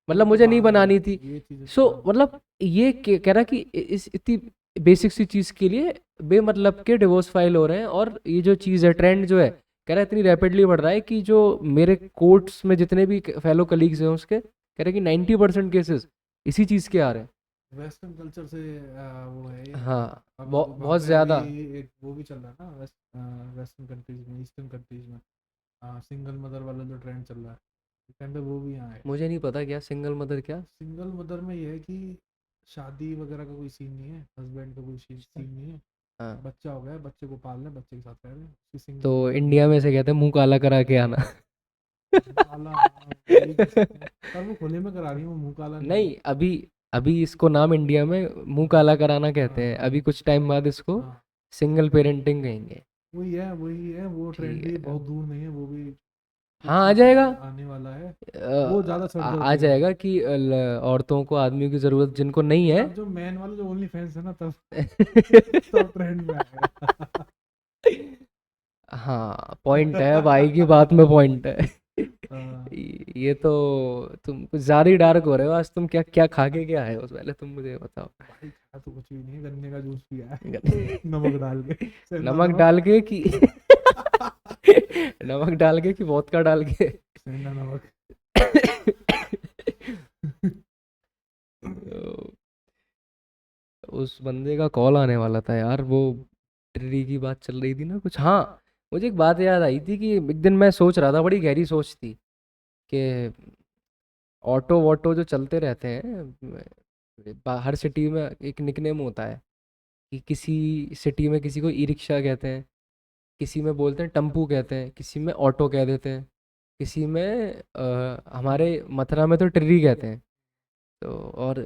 मतलब तो मुझे नहीं बात अलग बनानी है, थी। ये चीज़ें तो सो अलग है। मतलब ये कह रहा कि इस इतनी बेसिक सी चीज़ के लिए बेमतलब के डिवोर्स फाइल हो रहे हैं। और ये जो चीज़ है, ट्रेंड जो है, कह रहा है इतनी रैपिडली बढ़ रहा है कि जो मेरे कोर्ट्स में जितने भी फेलो कलीग्स हैं उसके, कह रहे हैं कि 90% केसेस इसी चीज़ के आ रहे हैं। वेस्टर्न कल्चर से वो है ये। हाँ, अभी वहाँ बहुत पे अभी ज़्यादा। एक वो भी चल रहा है ना, वेस्टर्न कंट्रीज में, ईस्टर्न कंट्रीज में, सिंगल मदर वाला जो ट्रेंड चल रहा है, इस टाइम पे वो भी यहाँ है। मुझे नहीं पता क्या सिंगल मदर क्या। सिंगल मदर में ये है कि शादी वगैरह का कोई सीन नहीं है, हस्बैंड का कोई अच्छा। सीन नहीं है, हाँ, बच्चा हो गया है, बच्चे को पालना है, बच्चे के साथ रह रहे हैं, उसकी तो सिंगल मदर इंडिया बोलते में हैं। से कहते हैं मुंह काला करा के आना। मुंह काला, हाँ वही कह सकते हैं, पर वो खुले में करा रही है, वो मुंह काला नहीं है। नहीं, अभी अभी इसको नाम इंडिया में मुंह हाँ काला कराना कहते हाँ हैं, हाँ अभी कुछ टाइम बाद इसको हाँ, सिंगल पेरेंटिंग कहेंगे। वही है, वो ट्रेंड ठीक भी है। बहुत दूर नहीं है, वो भी हाँ, कुछ आ ही जाएगा। समय आने वाला है। वो ज़्यादा आ सरदर्द देगा। जाएगा कि औरतों को, आदमियों की ज़रूरत जिनको नहीं है। तब जो मैन वाले जो ओनली फैंस है ना, तब तब ट्रेंड में आएगा। हाँ, पॉइंट है भाई की बात में, पॉइंट है। हाँ, ये तो तुम कुछ ज़्यादा ही डार्क हो रहे हो आज। तुम क्या क्या खा के क्या है उस, पहले तुम मुझे बताओ। भाई खाया तो कुछ भी नहीं है, गन्ने का जूस पिया है नमक डाल के, सेंधा नमक नमक। डाल के कि नमक डाल के कि वोदका डाल के। सेंधा नमक। तो उस बंदे का कॉल आने वाला था यार, वो ट्री की बात चल रही थी ना कुछ। हाँ, मुझे एक बात याद आई थी कि एक दिन मैं सोच रहा था, बड़ी गहरी सोच थी, कि ऑटो वोटो जो चलते रहते हैं, हर सिटी में एक निकनेम होता है कि किसी सिटी में किसी को ई रिक्शा कहते हैं, किसी में बोलते हैं टम्पू कहते हैं, किसी में ऑटो कह देते हैं, किसी में हमारे मथुरा में तो टिर्री कहते हैं। तो और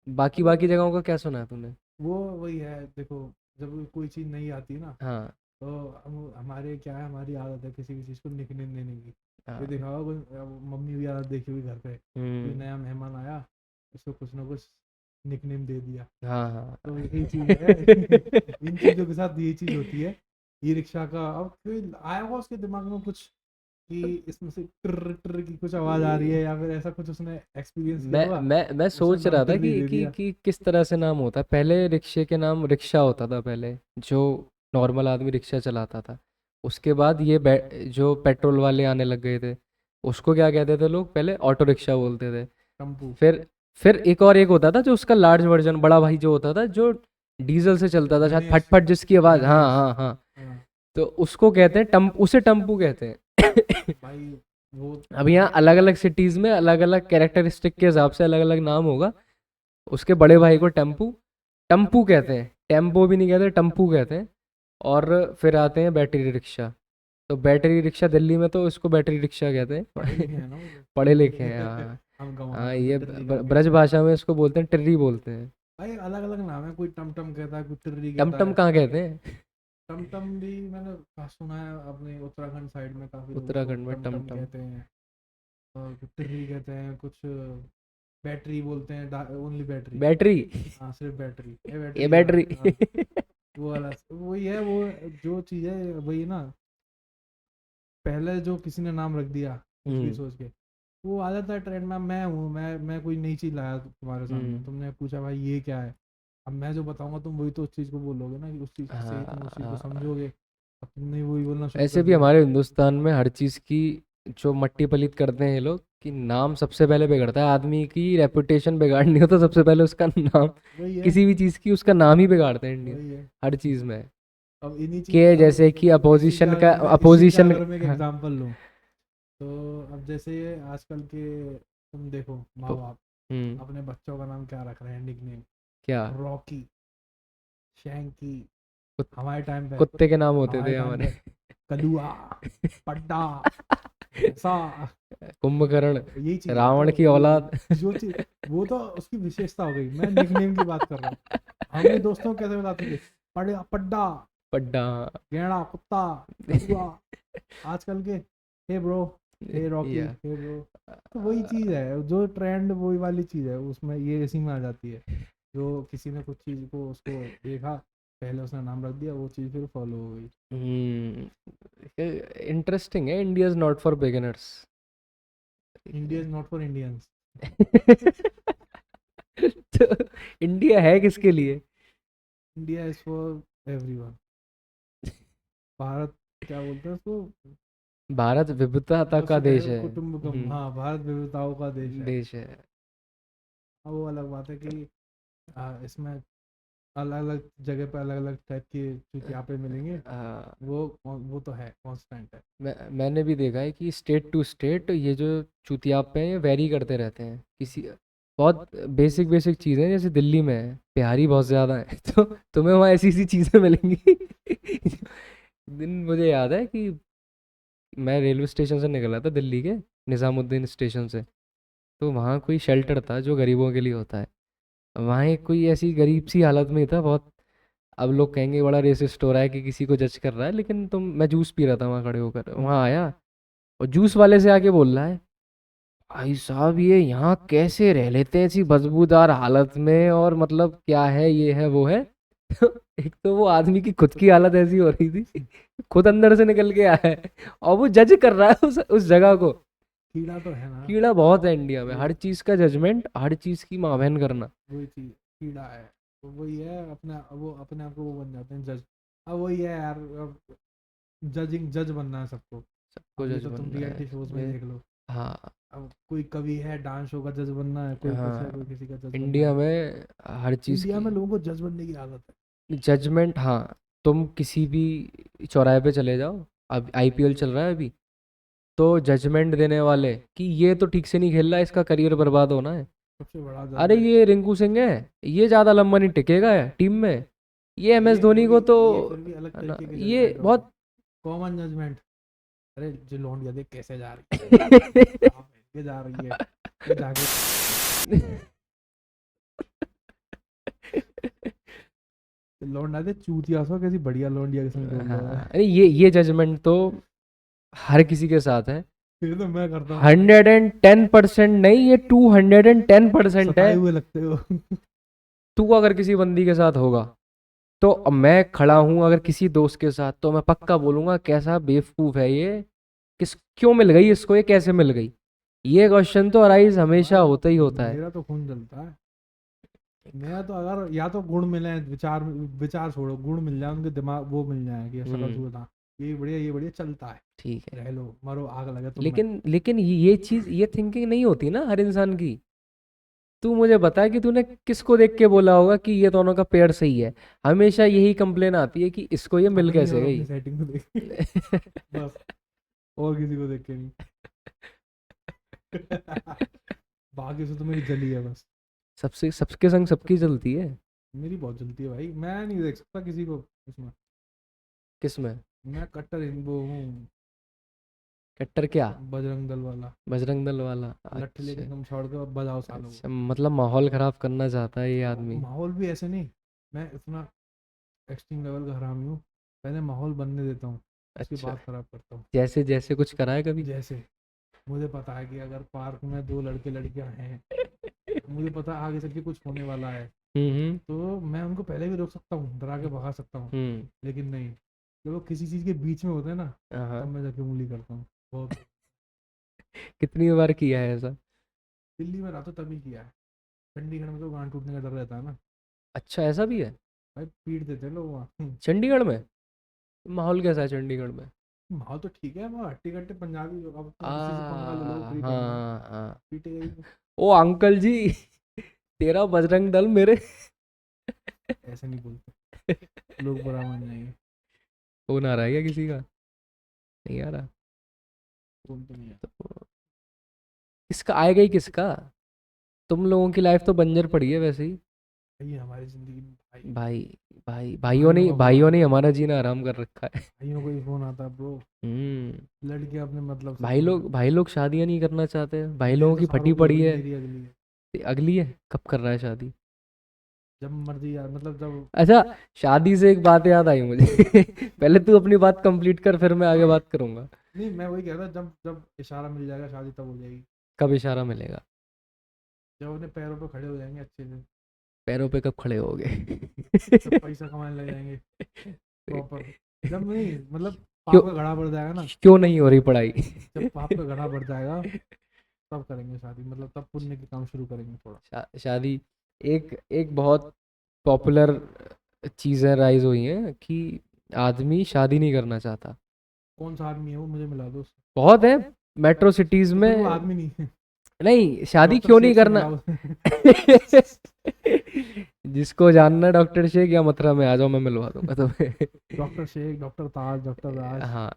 बाकी वो बाकी जगहों का क्या सुना है तूने? वो वही है, देखो, जब कोई चीज़ नहीं आती है ना, हाँ। तो हमारे क्या है, हमारी आदत है किसी भी चीज़ को निकनेम देने की। ये हाँ। देखा होगा कोई, मम्मी भी आदत देखी हुई घर पे, कोई हम्म। नया मेहमान आया, उसको कुछ ना कुछ निकनेम दे दिया। हाँ हाँ। तो यही चीज़ है इन चीज़ों के साथ यही चीज़ होती है। ई रिक्शा का अब कोई आया होगा उसके दिमाग में कुछ, कि इसमें से ट्र ट्र की कुछ आवाज़ आ रही है, या फिर ऐसा कुछ उसने एक्सपीरियंस किया होगा, मैं उसने सोच नाम रहा था टिर्री दे दिया। कि किस तरह से नाम होता है। पहले रिक्शे के नाम रिक्शा होता था पहले, जो नॉर्मल आदमी रिक्शा चलाता था। उसके बाद ये जो पेट्रोल वाले आने लग गए थे, उसको क्या कहते थे लोग, पहले ऑटो रिक्शा बोलते थे। टम्पू। फिर एक और एक होता था जो उसका लार्ज वर्जन, बड़ा भाई जो होता था, जो डीजल से चलता था शायद, फट गणेश। फट जिसकी आवाज़, हाँ गणेश। हाँ हाँ। हाँ तो उसको कहते हैं उसे टम्पू कहते हैं। भाई, वो अब यहाँ अलग अलग सिटीज में अलग अलग कैरेक्टरिस्टिक के हिसाब से अलग अलग नाम होगा। उसके बड़े भाई को टेम्पू टम्पू कहते हैं, टेम्पो भी नहीं कहते, टम्पू कहते हैं। और फिर आते हैं बैटरी रिक्शा। तो बैटरी रिक्शा दिल्ली में तो इसको बैटरी रिक्शा कहते पढ़े लिखे हैं। हैं ना वो लोग। पढ़े लिखे हैं, हाँ। हम गंवा हाँ, रहे हैं उसे ये टिर्री कह के। ब्रज भाषा में इसको बोलते हैं, टिर्री बोलते हैं। भाई अलग अलग नाम है, कोई टम टम कहता है, कोई टिर्री कहता टमटम है। कहाँ कहते हैं? टम टम भी मैंने सुना है, अपने उत्तराखंड साइड में काफ़ी लोग उसको उत्तराखंड में टम टम टमटम। कहते हैं, और कुछ टिर्री कहते हैं, कुछ बैटरी बोलते हैं, ओनली बैटरी। बैटरी। हाँ सिर्फ बैटरी, ये ये बैटरी जा बैटरी। हाँ, वो वाला वही है, वो जो चीज़ है वही ना, पहले जो किसी ने नाम रख दिया कुछ भी हम्म। सोच के, वो आ जाता है ट्रेंड में। मैं हूँ, मैं कोई नई चीज़ लाया तुम्हारे सामने, हम्म। तुमने पूछा भाई ये क्या है, अब मैं जो बताऊंगा तुम वही तो उस चीज़ को बोलोगे ना, कि उस चीज़ से ही तुम उस चीज़ को हाँ, समझोगे। अब तुमने वही बोलना शुरू ऐसे कर भी दिया। हमारे हिंदुस्तान में हर चीज़ की जो मट्टी पलीत करते हैं ये लोग, कि नाम सबसे पहले बिगड़ता है। आदमी की रेपुटेशन बिगाड़नी हो तो सबसे पहले उसका नाम, वही है, किसी भी चीज़ की उसका नाम ही बिगाड़ते हैं इंडियन, वही है। हर चीज़ में। अब इन्हीं चीज़, के अब जैसे कि अपोजिशन का, इसी का अपोजिशन। अगर मैं एक हाँ। एग्जांपल लूँ, तो अब जैसे आजकल के, तुम देखो माँ तो- बाप हम्म। अपने बच्चों का नाम क्या रख रहे हैं, निकनेम, क्या? रॉकी, शैंकी। कुत- हमारे टाइम पे, कुत्ते के नाम होते हमारे थे टाइम हमारे। पे कलुआ, पड्डा, भैंसा, कुंभकर्ण, यही चीज है। तो रावण की औलाद। जो चीज, वो तो उसकी विशेषता हो गई, मैं निकनेम की बात कर रहा हूँ। हमें दोस्तों को कैसे बताते थे, पड्डा पड्डा, पड्डा। गेड़ा, कुत्ता, कलुआ। आजकल के हे ब्रो, हे रॉकी, या हे ब्रो। तो वही चीज़ है, जो ट्रेंड वही वाली चीज़ है, उसमें ये इसी में आ जाती है। जो किसी ने कुछ चीज़ को उसको देखा, पहले उसने नाम रख दिया, वो चीज़ फिर फॉलो हो गई। इंटरेस्टिंग है, India is not for beginners. India is not for Indians. तो इंडिया है किसके लिए? India is for everyone. Bharat, क्या बोलते हैं उसको? भारत विविधता का कुछ देश है, है। कुटुंबकम, हाँ, भारत विविधताओं का देश है। देश है। हाँ, वो अलग बात है कि इसमें अलग अलग जगह पे अलग अलग टाइप के चुतियापे मिलेंगे। आ, वो तो है, कांस्टेंट है। मैंने भी देखा है कि स्टेट टू स्टेट ये जो चूतियापे हैं ये वेरी करते रहते हैं। किसी बहुत बेसिक बेसिक चीज़ें जैसे दिल्ली में है, बिहारी बहुत ज़्यादा है तो तुम्हें वहाँ ऐसी ऐसी चीज़ें मिलेंगी। दिन मुझे याद है कि मैं रेलवे स्टेशन से निकला था दिल्ली के, निज़ामुद्दीन स्टेशन से। तो वहाँ कोई शेल्टर था जो गरीबों के लिए होता है। वहाँ एक कोई ऐसी गरीब सी हालत में ही था बहुत। अब लोग कहेंगे बड़ा रेसिस्ट हो रहा है कि किसी को जज कर रहा है, लेकिन तुम मैं जूस पी रहा था वहाँ खड़े होकर, वहाँ आया और जूस वाले से आके बोल रहा है, भाई साहब ये यहाँ कैसे रह लेते हैं ऐसी बदबूदार हालत में, और मतलब क्या है ये है वो है। तो एक तो वो आदमी की खुद की हालत ऐसी हो रही थी, खुद अंदर से निकल के आया है और वो जज कर रहा है उस जगह को। कीड़ा तो है ना। कीड़ा बहुत है इंडिया में, वो हर चीज का जजमेंट, हर चीज की माँ बहन करना। वही चीज, कीड़ा है। तो वही है, वो अपने आप को वो बन जाते हैं जज। अब वही है यार, जज बनना है सबको। सबको अब ये जज तो तुम बनना है। रियलिटी शोज में ही देख लो। हाँ। अब कोई कवि है, डांस शो का जज बनना है, कोई कुछ है, हाँ, कोई किसी का जज बनना इंडिया है। में हर चीज इंडिया की में लोगों को जज बनने की आदत है। जजमेंट। हाँ, तुम किसी भी चौराहे पे चले जाओ, अब आईपीएल चल रहा है अभी, तो जजमेंट देने वाले कि ये तो ठीक से नहीं खेल रहा, इसका करियर बर्बाद होना है। सबसे बड़ा अरे जजमेंट। ये रिंकू सिंह है, ये ज्यादा लंबा नहीं टिकेगा है टीम में, ये एम एस धोनी को तो, ये फिर भी अलग है ना, तरीके की ये जजमेंट होती है। बहुत। Common judgement. अरे जो लौंडिया देख कैसे जा रही है, कहाँ पहन के जा रही है, ये जाके लौंडा दे चूतिया सा, कैसी बढ़िया लौंडिया के संग डोल रहा हाँ, है। अरे ये जजमेंट तो हर किसी के साथ है। फिर तो मैं करता हूँ भाई। 110% नहीं, ये 210% है। सताए हुए लगते हो। तू अगर किसी बंदी के साथ होगा, तो अब मैं खड़ा हूं अगर किसी दोस्त के साथ, तो मैं पक्का बोलूंगा कैसा बेवकूफ है ये, किस क्यों मिल गई इसको, ये कैसे मिल गई। ये क्वेश्चन तो अराइज हमेशा भाई होता ही होता है। मेरा तो खून जलता है। मेरा तो, अगर या तो गुण मिले, विचार विचार छोड़ो, गुण मिल जाए, उनके दिमाग वो मिल जाए कि शकल हम्म। सूरत, हाँ, ये बढ़िया चलता है, ठीक है। रह लो मरो आग लगे तुम में। लेकिन ये चीज, ये थिंकिंग नहीं होती ना हर इंसान की। तू मुझे बता कि तूने किसको देख के बोला होगा कि ये दोनों का पेयर सही है। हमेशा यही कंप्लेन आती है कि इसको ये मिल अपनी कैसे और अपनी गई। सेटिंग को देख के, बस, और किसी को देख के नहीं। बाकी से तो मेरी जली है बस। सबसे सबके संग सबकी जलती है। मेरी बहुत जलती है भाई, मैं नहीं देख सकता किसी को इसमें। किस में? मैं कट्टर हिंदू हूँ। कट्टर क्या? बजरंग दल वाला। बजरंग दल वाला? लठ लेके अच्छा। तुम छोड़ के बजाओ सालों को। अच्छा, मतलब माहौल खराब करना चाहता है ये आदमी। माहौल भी ऐसे नहीं, मैं इतना एक्सट्रीम लेवल का हरामी हूँ। पहले माहौल बनने देता हूँ, उसके अच्छा, बाद खराब करता हूँ। जैसे जैसे कुछ करा है कभी? जैसे मुझे पता है कि अगर पार्क में दो लड़के लड़कियां हैं, मुझे पता है आगे चल के कुछ होने वाला है, हम्म। तो मैं उनको पहले भी रोक सकता हूँ, डरा के भगा सकता हूँ। हम्म। लेकिन नहीं, जब वो किसी चीज़ के बीच में होते हैं ना, तब हाँ। मैं जाके उंगली करता हूँ। बहुत। कितनी बार किया है ऐसा? दिल्ली में रहा तो तभी किया है। चंडीगढ़ में तो गांड टूटने का डर रहता है ना। अच्छा, ऐसा भी है? भाई पीट देते हैं लोग वहाँ। चंडीगढ़ में माहौल कैसा है चंडीगढ़ में? माहौल तो ठीक है, वहाँ हट्टी कट्टे पंजाबी लोग, अब आ तुम किसी से पंगा ले लो, फ्री पंगा, हाँ हाँ। पीटेगा ही। ओ अंकल जी, तेरा बजरंग दल मेरे। ऐसे नहीं बोलते, लोग बुरा मान जाएंगे। फोन आ रहा है क्या किसी का? नहीं आ रहा? कौन तो नहीं है। तो किसका आएगा ही किसका? तुम लोगों की लाइफ तो बंजर पड़ी है वैसे ही। भाई हमारी जिंदगी में भाई, भाई, भाइयों का फोन भाइयों आता ने है, हमारा जीना आराम कर रखा है। भाइयों को ही फोन आता है ब्रो। हम्म। लड़के अपने मतलब से फोन करते भाई लोग शादियां नहीं करना चाहते, भाई हैं। मेरी लोगों तो की सारों फटी की हो पड़ी गई, है। मेरी अगली है। अगली है, कब कर रहा है शादी? जब मर्जी यार, मतलब जब। अच्छा, शादी से एक बात याद आई मुझे। पहले तू अपनी बात कंप्लीट कर, फिर मैं आगे बात करूंगा। नहीं, मैं वही कह रहा था, जब जब इशारा मिल जाएगा शादी तब हो जाएगी। कब इशारा मिलेगा? जब अपने पैरों पे खड़े हो जाएंगे अच्छे से। पैरों पे कब खड़े होगे? जब पैसा कमाने लग जाएंगे प्रॉपर, जब नहीं मतलब क्यों पाप का घड़ा बढ़ जाएगा ना, क्यों नहीं हो रही पढ़ाई? जब पाप का घड़ा बढ़ जाएगा तब करेंगे शादी, मतलब तब पुण्य के काम शुरू करेंगे थोड़ा। शादी एक एक बहुत पॉपुलर चीज़ें राइज हुई हैं कि आदमी शादी नहीं करना चाहता। कौन सा आदमी है वो, मुझे मिला दो उससे। बहुत है मेट्रो सिटीज तो में। फिर वो आदमी नहीं है। नहीं, शादी डॉक्टर क्यों नहीं शेख से करना? मिलाओ। जिसको जानना डॉक्टर शेख या मथुरा में आ जाओ, मैं मिलवा दूंगा तुम्हें। डॉक्टर शेख, डॉक्टर ताज, डॉक्टर राज, हाँ,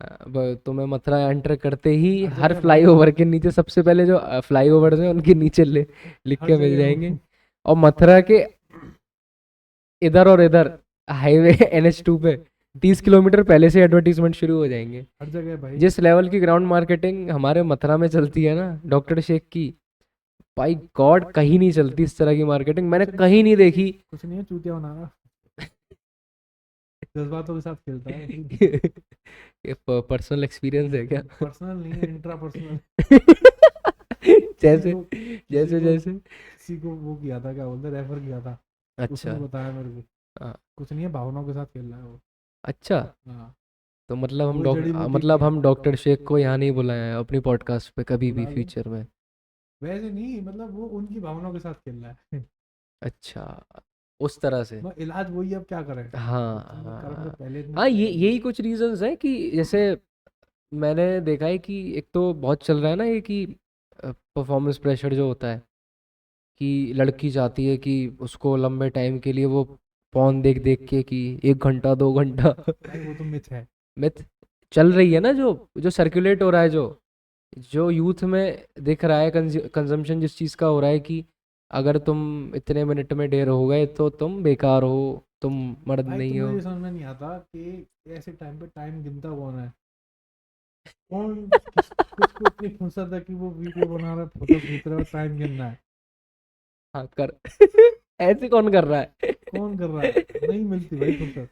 तुम्हें मथुरा एंटर करते ही हर हर जगह भाई, फ्लाईओवर के नीचे सबसे पहले जो फ्लाईओवर हैं उनके नीचे लिख हर के मिल जगह जाएंगे। और मथुरा के इधर और इधर हाईवे NH2 पे 30 किलोमीटर पहले से एडवर्टीजमेंट शुरू हो जाएंगे। हर जगह भाई। जिस लेवल की ग्राउंड मार्केटिंग हमारे मथुरा में चलती है ना डॉक्टर शेख की, भाई गॉड कहीं नहीं चलती इस तरह की मार्केटिंग, मैंने कहीं नहीं देखी। कुछ नहीं है, चूतिया बना रहा, जज्बातों के साथ खेलता है। ये पर्सनल एक्सपीरियंस है क्या? पर्सनल नहीं है, इंट्रा पर्सनल। जैसे किसी जैसे को जैसे किसी को वो किया था, क्या बोलते, रेफर किया था, अच्छा। उसने बताया मेरे को। हाँ, कुछ नहीं है, भावनाओं के साथ खेल रहा है वो। अच्छा। हाँ, तो मतलब वो जड़ी बूटी नहीं मतलब है। हम डॉक्टर शेख को यहाँ नहीं बुलाए हैं अपनी पॉडकास्ट पे कभी भी बुला लो, फ्यूचर में? वैसे नहीं, मतलब वो उनकी भावनाओं के साथ खेल रहा है। अच्छा, उस तरह से। मैं इलाज वही है, अब क्या करें, हाँ तुमने कर्म में हाँ पहले इतने हाँ, किए ये हैं। यही कुछ रीजंस हैं कि जैसे मैंने देखा है कि एक तो बहुत चल रहा है ना ये कि परफॉर्मेंस प्रेशर जो होता है कि लड़की चाहती है कि उसको लंबे टाइम के लिए वो पॉन देख देख के कि 1 घंटा 2 घंटा। भाई वो तो मिथ है। मिथ चल रही है ना, जो जो सर्कुलेट हो रहा है, जो जो यूथ में दिख रहा है, कंजम्पशन जिस चीज़ का हो रहा है कि अगर तुम इतने मिनट में ढेर हो गए तो तुम बेकार हो, तुम मर्द भाई तो नहीं हो। मुझे समझ में नहीं आता कि ऐसे टाइम पे टाइम गिनता कौन है, कौन किसको इतनी फुर्सत है कि वो वीडियो बना रहा है, फोटो खींच रहा है, टाइम गिन रहा है। हाँ कर। ऐसे कौन कर रहा है? कौन कर रहा है, नहीं मिलती भाई फुर्सत।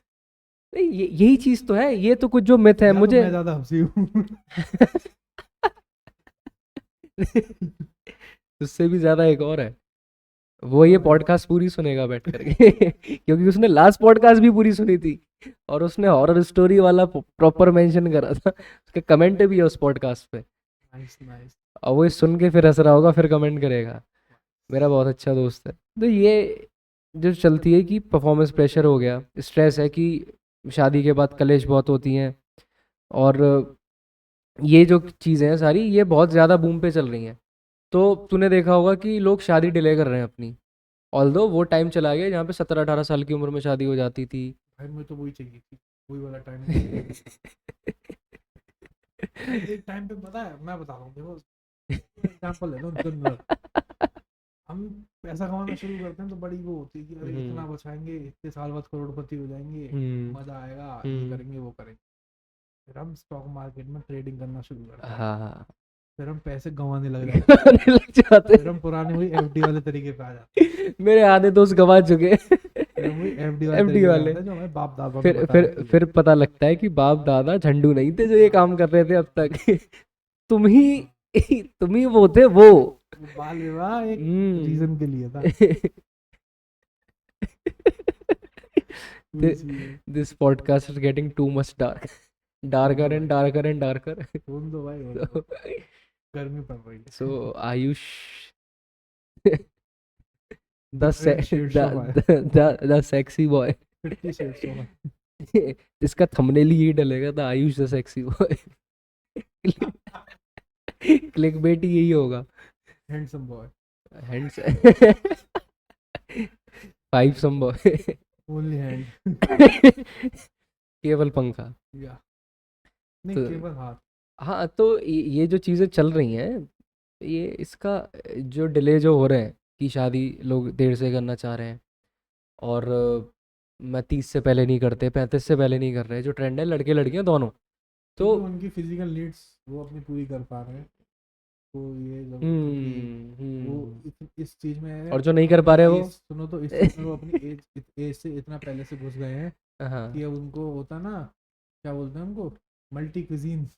नहीं, यही चीज तो है, ये तो कुछ जो मिथ है या तो मुझे। मैं ज्यादा हंसी हूँ। उससे भी ज्यादा एक और है, वो ये कौन है? पॉडकास्ट पूरी सुनेगा बैठ करके। क्योंकि उसने लास्ट पॉडकास्ट भी पूरी सुनी थी और उसने हॉरर स्टोरी वाला प्रॉपर मेंशन करा था, उसके कमेंट भी है उस पॉडकास्ट पे। Nice nice. और वो ये सुन के फिर हंस रहा होगा, फिर कमेंट करेगा। मेरा बहुत अच्छा दोस्त है। तो ये जो चलती है कि परफॉर्मेंस प्रेशर हो गया, स्ट्रेस है कि शादी के बाद कलेश बहुत होती हैं, और ये जो चीज़ें हैं सारी ये बहुत ज़्यादा बूम पे चल रही हैं। तो तूने देखा होगा कि लोग शादी डिले कर रहे हैं अपनी, ऑल्दो वो टाइम चला गया जहाँ पे 17-18 साल की उम्र में शादी हो जाती थी। भाई मुझे तो वही चाहिए थी, वही वाला टाइम मुझे चाहिए था। भाई एक टाइम पे पता है, मैं बता रहा हूँ, देखो एग्जाम्पल ले लो, जनरल, हम पैसा कमाना शुरू करते हैं तो बड़ी वो होती है कि अरे इतना हम्म बचाएंगे, इतने साल बाद करोड़पति हो जाएंगे, हम्म मजा आएगा, ये हम्म, करेंगे वो करेंगे। फिर हम स्टॉक मार्केट में ट्रेडिंग करना शुरू करते हैं, हाँ। फिर हम पैसे गंवाने लग जाते हैं, गंवाने लग जाते। फिर हम पुराने वही एफडी वाले तरीके पे आ जाते हैं। मेरे आधे दोस्त गंवा चुके। फिर हम वही एफडी वाले एफडी तरीके पे वाले। आते हैं जो हमें बाप दादा ने फिर बताया फिर कि फिर पता लगता है कि बाप दादा झंडू नहीं थे जो ये काम कर रहे थे अब तक। तुम ही तुम ही वो थे वो। बाल विवाह एक हम्म। रीजन के लिए था, वही चीज है। This podcast is getting too much dark, होने दो डार्कर भाई, एंड डार्कर एंड डार्कर। होने दो भाई, होने दो, गर्मी पड़ रही सो है। Ayush, the different shades of आया, the sexy boy. 50 shades of इसका थंबनेल ही यही डलेगा, the Ayush the sexy boy. Click bait ही यही होगा। Handsome boy, hands, five some boy. Only hand, केवल पंखा। या नहीं तो केवल हाथ। हाँ, तो ये जो चीज़ें चल रही हैं, ये इसका जो डिले जो हो रहे हैं कि शादी लोग देर से करना चाह रहे हैं, और मैं 30 से पहले नहीं करते, 35 से पहले नहीं कर रहे, जो ट्रेंड है लड़के लड़कियां दोनों। तो क्योंकि उनकी फिजिकल नीड्स वो अपनी पूरी कर पा रहे हैं, तो ये क्योंकि वो इस चीज में है, और जो नहीं कर अपनी पा रहे एज वो। सुनो, तो इस चीज में वो अपनी एज से इतना पहले से घुस गए हैं हाँ। कि अब उनको होता ना, क्या बोलते हैं उनको, multi cuisine,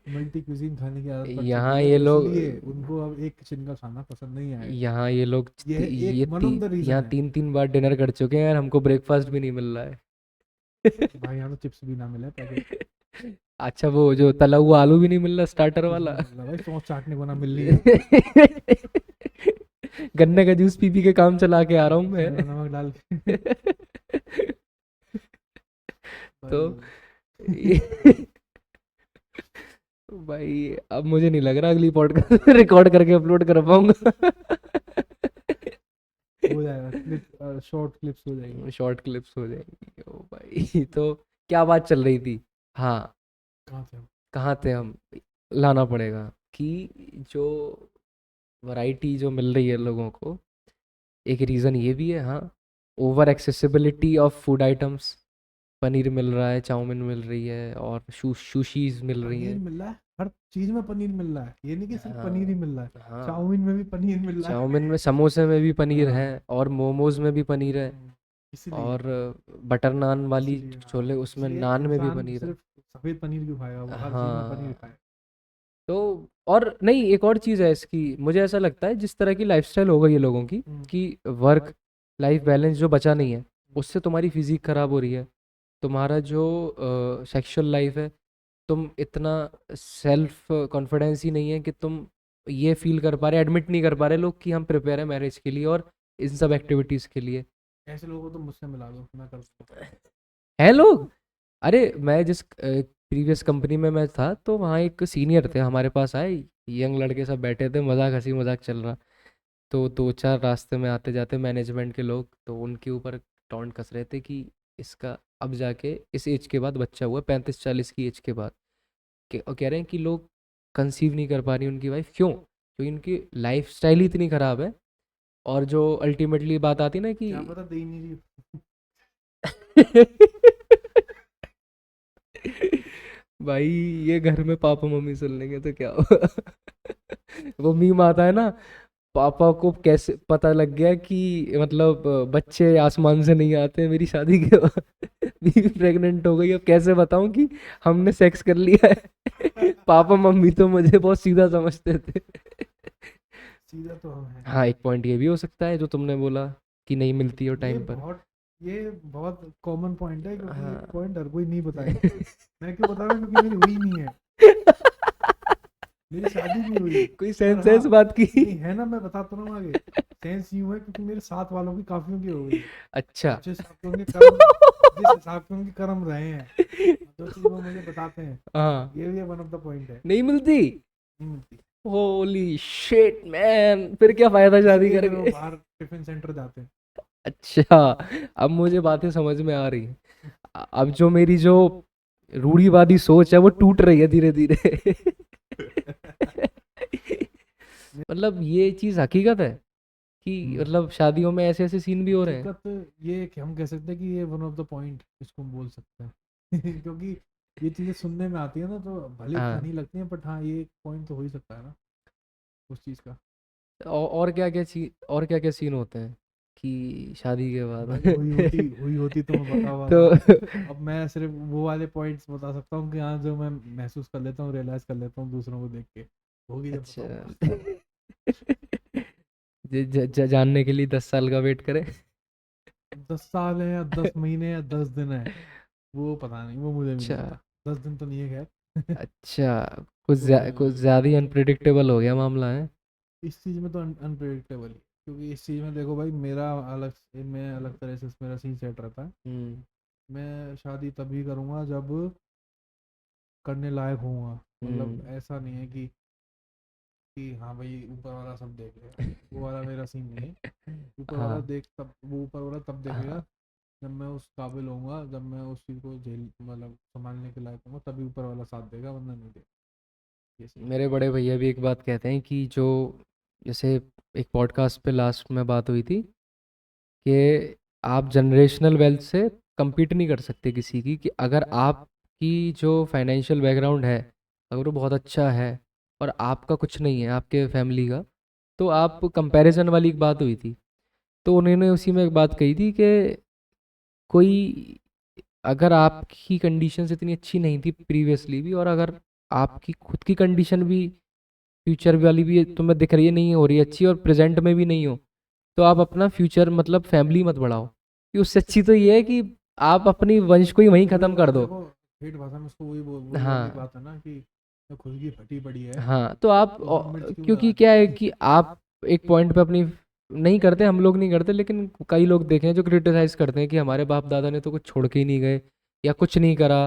multi multi cuisine खाने की आदत पड़ चुकी यहाँ है, ये तो लोग इसलिए उनको अब एक किचन का खाना पसंद नहीं आएगा। यहाँ ये लोग ये एक वन ऑफ द रीजन यहाँ है। 3 3 बार डिनर कर चुके हैं और हमको ब्रेकफास्ट भी नहीं मिल रहा है। भाई यहाँ तो चिप्स भी ना मिले पैकेट। अच्छा, वो जो तला हुआ आलू भी नहीं मिल रहा स्टार्टर कुछ वाला। नहीं मिल रहा भाई, सॉस चाटने को ना मिल रही है। गन्ने का जूस पी पी के काम चला के आ रहा हूँ मैं। नमक डाल के। तो भाई भाई अब मुझे नहीं लग रहा अगली पॉडकास्ट रिकॉर्ड करके अपलोड कर पाऊंगा। हो जाएगा, क्लिप शॉर्ट क्लिप्स हो जाएगी। शॉर्ट क्लिप्स हो जाएंगी। ओ भाई, तो क्या बात चल रही थी? हाँ, कहाँ थे हम? कहाँ थे हम? लाना पड़ेगा कि जो वैरायटी जो मिल रही है लोगों को, एक रीज़न ये भी है। हाँ, over accessibility of food items. Paneer मिल रहा है, चाउमीन मिल रही है, और सुशीज मिल रही पनीर हैं। मिल रहा है, हर चीज में पनीर मिल रहा है, ये नहीं कि सिर्फ पनीर ही हाँ, मिल रहा है। हाँ। चाउमीन में भी पनीर मिल रहा चाउमीन में, समोसे में भी है। पनीर है, हाँ। और मोमोज में भी पनीर है, इसीलिए और बटर नान वाली इसीलिए छोले, हाँ, उसमें इसलिए नान में भी इंसान पनीर है। सिर्फ सफेद पनीर क्यों खाएगा, वो हर चीज में पनीर हाँ। खाए। तो और नहीं, एक और चीज़ है इसकी, मुझे ऐसा लगता है जिस तरह की लाइफस्टाइल हो गई है लोगों की, हम्म, कि वर्क लाइफ बैलेंस जो बचा नहीं है, उससे तुम्हारी फिजिक खराब हो रही है। तुम्हारा जो सेक्सुअल लाइफ है, तुम इतना सेल्फ कॉन्फिडेंस ही नहीं है कि तुम ये फील कर पा रहे, एडमिट नहीं कर पा रहे लोग कि हम प्रिपेयर हैं मैरिज के लिए और इन सब एक्टिविटीज़ के लिए। ऐसे लोगों को तो मुझसे मिला दो, मैं कर दूंगा। है लोग। अरे, मैं जिस प्रीवियस कंपनी में मैं था, तो वहाँ एक सीनियर थे, हमारे पास आए, यंग लड़के सब बैठे थे, मजाक हंसी मजाक चल रहा। तो 2 4 रास्ते में आते जाते मैनेजमेंट के लोग तो उनके ऊपर टॉन्ट कस रहे थे कि इसका अब जाके इस एज के बाद बच्चा हुआ, 35 40 की एज के बाद। और कह रहे हैं कि लोग कंसीव नहीं कर पा रही उनकी वाइफ, क्यों? क्योंकि उनकी लाइफ स्टाइल ही इतनी ख़राब है। और जो अल्टीमेटली बात आती ना कि क्या पता दे ही नहीं रही। भाई, ये घर में पापा मम्मी सुन लेंगे तो क्या होगा? वो मीम आता है ना, पापा को कैसे पता लग गया कि मतलब बच्चे आसमान से नहीं आते मेरी शादी के बाद। बीवी प्रेग्नेंट हो गई, अब कैसे बताऊं कि हमने सेक्स कर लिया है? पापा मम्मी तो मुझे बहुत सीधा समझते थे। सीधा तो हम है हाँ, नहीं। एक पॉइंट ये भी हो सकता है जो तुमने बोला कि नहीं मिलती हो ये टाइम पर। बहुत ये बहुत कॉमन पॉइंट है, क्योंकि ये हाँ। पॉइंट हर कोई नहीं बताएगा। मैं क्यों बता रहा हूँ, क्योंकि मेरी हुई नहीं है, मेरी शादी नहीं हुई। कोई पर सेंस है हाँ, इस बात की? नहीं है ना, मैं बताता रहा हूँ आगे। सेंस यूं है क्योंकि मेरे साथ वालों की काफियों की हो गई। अच्छा। अब जिस हिसाब से उनके कर्म जिस हिसाब से उनके कर्म रहे हैं, जो चीज वो मुझे बताते हैं, हाँ, ये भी वन ऑफ द पॉइंट है। नहीं मिलती। नहीं मिलती, होली शिट मैन, फिर क्या फायदा शादी इसलिए फिर वो करके? बाहर टिफिन सेंटर जाते हैं। अच्छा, अब मुझे बातें समझ में आ रही हैं। अब जो मेरी जो रूढ़िवादी सोच है वो टूट रही है धीरे धीरे। मतलब ये चीज़ हकीकत है कि मतलब शादियों में ऐसे ऐसे सीन भी हो रहे हैं। हकीकत ये है कि हम कह सकते हैं कि ये वन ऑफ द पॉइंट इसको हम बोल सकते हैं। क्योंकि ये चीजें सुनने में आती है ना, तो भले हाँ। फनी लगती हैं, बट हाँ, ये एक पॉइंट तो हो ही सकता है ना उस चीज का। और क्या क्या सीन होते हैं कि शादी के बाद? भाई हुई होती तो मैं बता हुआ था। तो अब मैं सिर्फ वो वाले पॉइंट्स बता सकता हूँ कि हाँ, जो मैं महसूस कर लेता हूँ, रियलाइज कर लेता हूँ दूसरों को देख के, होगी जब अच्छा। बताऊंगा। जानने के लिए 10 साल का वेट करें। 10 साल है या 10 महीने या 10 दिन है, वो पता नहीं, वो मुझे भी अच्छा। नहीं पता। 10 दिन तो नहीं है खैर। अच्छा, कुछ तो कुछ ज़्यादा ही अनप्रिडिक्टेबल हो गया मामला है। इस चीज़ में तो अनप्रेडिक्टेबल ही, क्योंकि इस चीज़ में देखो भाई, मेरा अलग, मैं अलग तरह से मेरा सीन सेट रहता है। हम्म। मैं शादी तभी करूँगा जब करने लायक होऊंगा। मतलब हम्म। ऐसा नहीं है कि हाँ भाई ऊपर वाला सब देख लेगा, वो वाला मेरा सीन नहीं है। ऊपर वाला हाँ, वो ऊपर वाला तब देखेगा हाँ। जब मैं उस काबिल होऊंगा, जब मैं उस चीज़ को झेल मतलब संभालने के लायक होऊंगा, तभी ऊपर वाला साथ देगा, वरना नहीं देगा। ये सीन है। मेरे बड़े भैया भी एक बात कहते हैं कि जो, जैसे एक पॉडकास्ट पे लास्ट में बात हुई थी कि आप जनरेशनल वेल्थ से compete नहीं कर सकते किसी की, कि अगर आपकी जो फाइनेंशियल बैकग्राउंड है, अगर वो बहुत अच्छा है और आपका कुछ नहीं है, आपके फैमिली का, तो आप कंपैरिजन वाली एक बात हुई थी। तो उन्होंने उसी में एक बात कही थी कि कोई, अगर आपकी कंडीशंस इतनी अच्छी नहीं थी प्रीवियसली भी, और अगर आपकी खुद की कंडीशन भी फ्यूचर वाली भी तुम्हें दिख रही है नहीं हो रही अच्छी, और प्रेजेंट में भी नहीं हो, तो आप अपना फ्यूचर मतलब फैमिली मत बढ़ाओ, कि उससे अच्छी तो ये है कि आप अपनी वंश को ही वहीं वही खत्म कर दो। देखो, ठेठ भाषा में उसको वही वाली हाँ। बात है ना कि खुद की फटी पड़ी है हाँ तो आप तो उसमें मिर्च क्यों क्योंकि क्या है लगानी। कि आप एक पॉइंट पे अपनी नहीं करते, हम लोग नहीं करते, लेकिन कई लोग देखे हैं जो क्रिटिसाइज करते हैं कि हमारे बाप दादा ने तो कुछ छोड़ के ही नहीं गए या कुछ नहीं करा,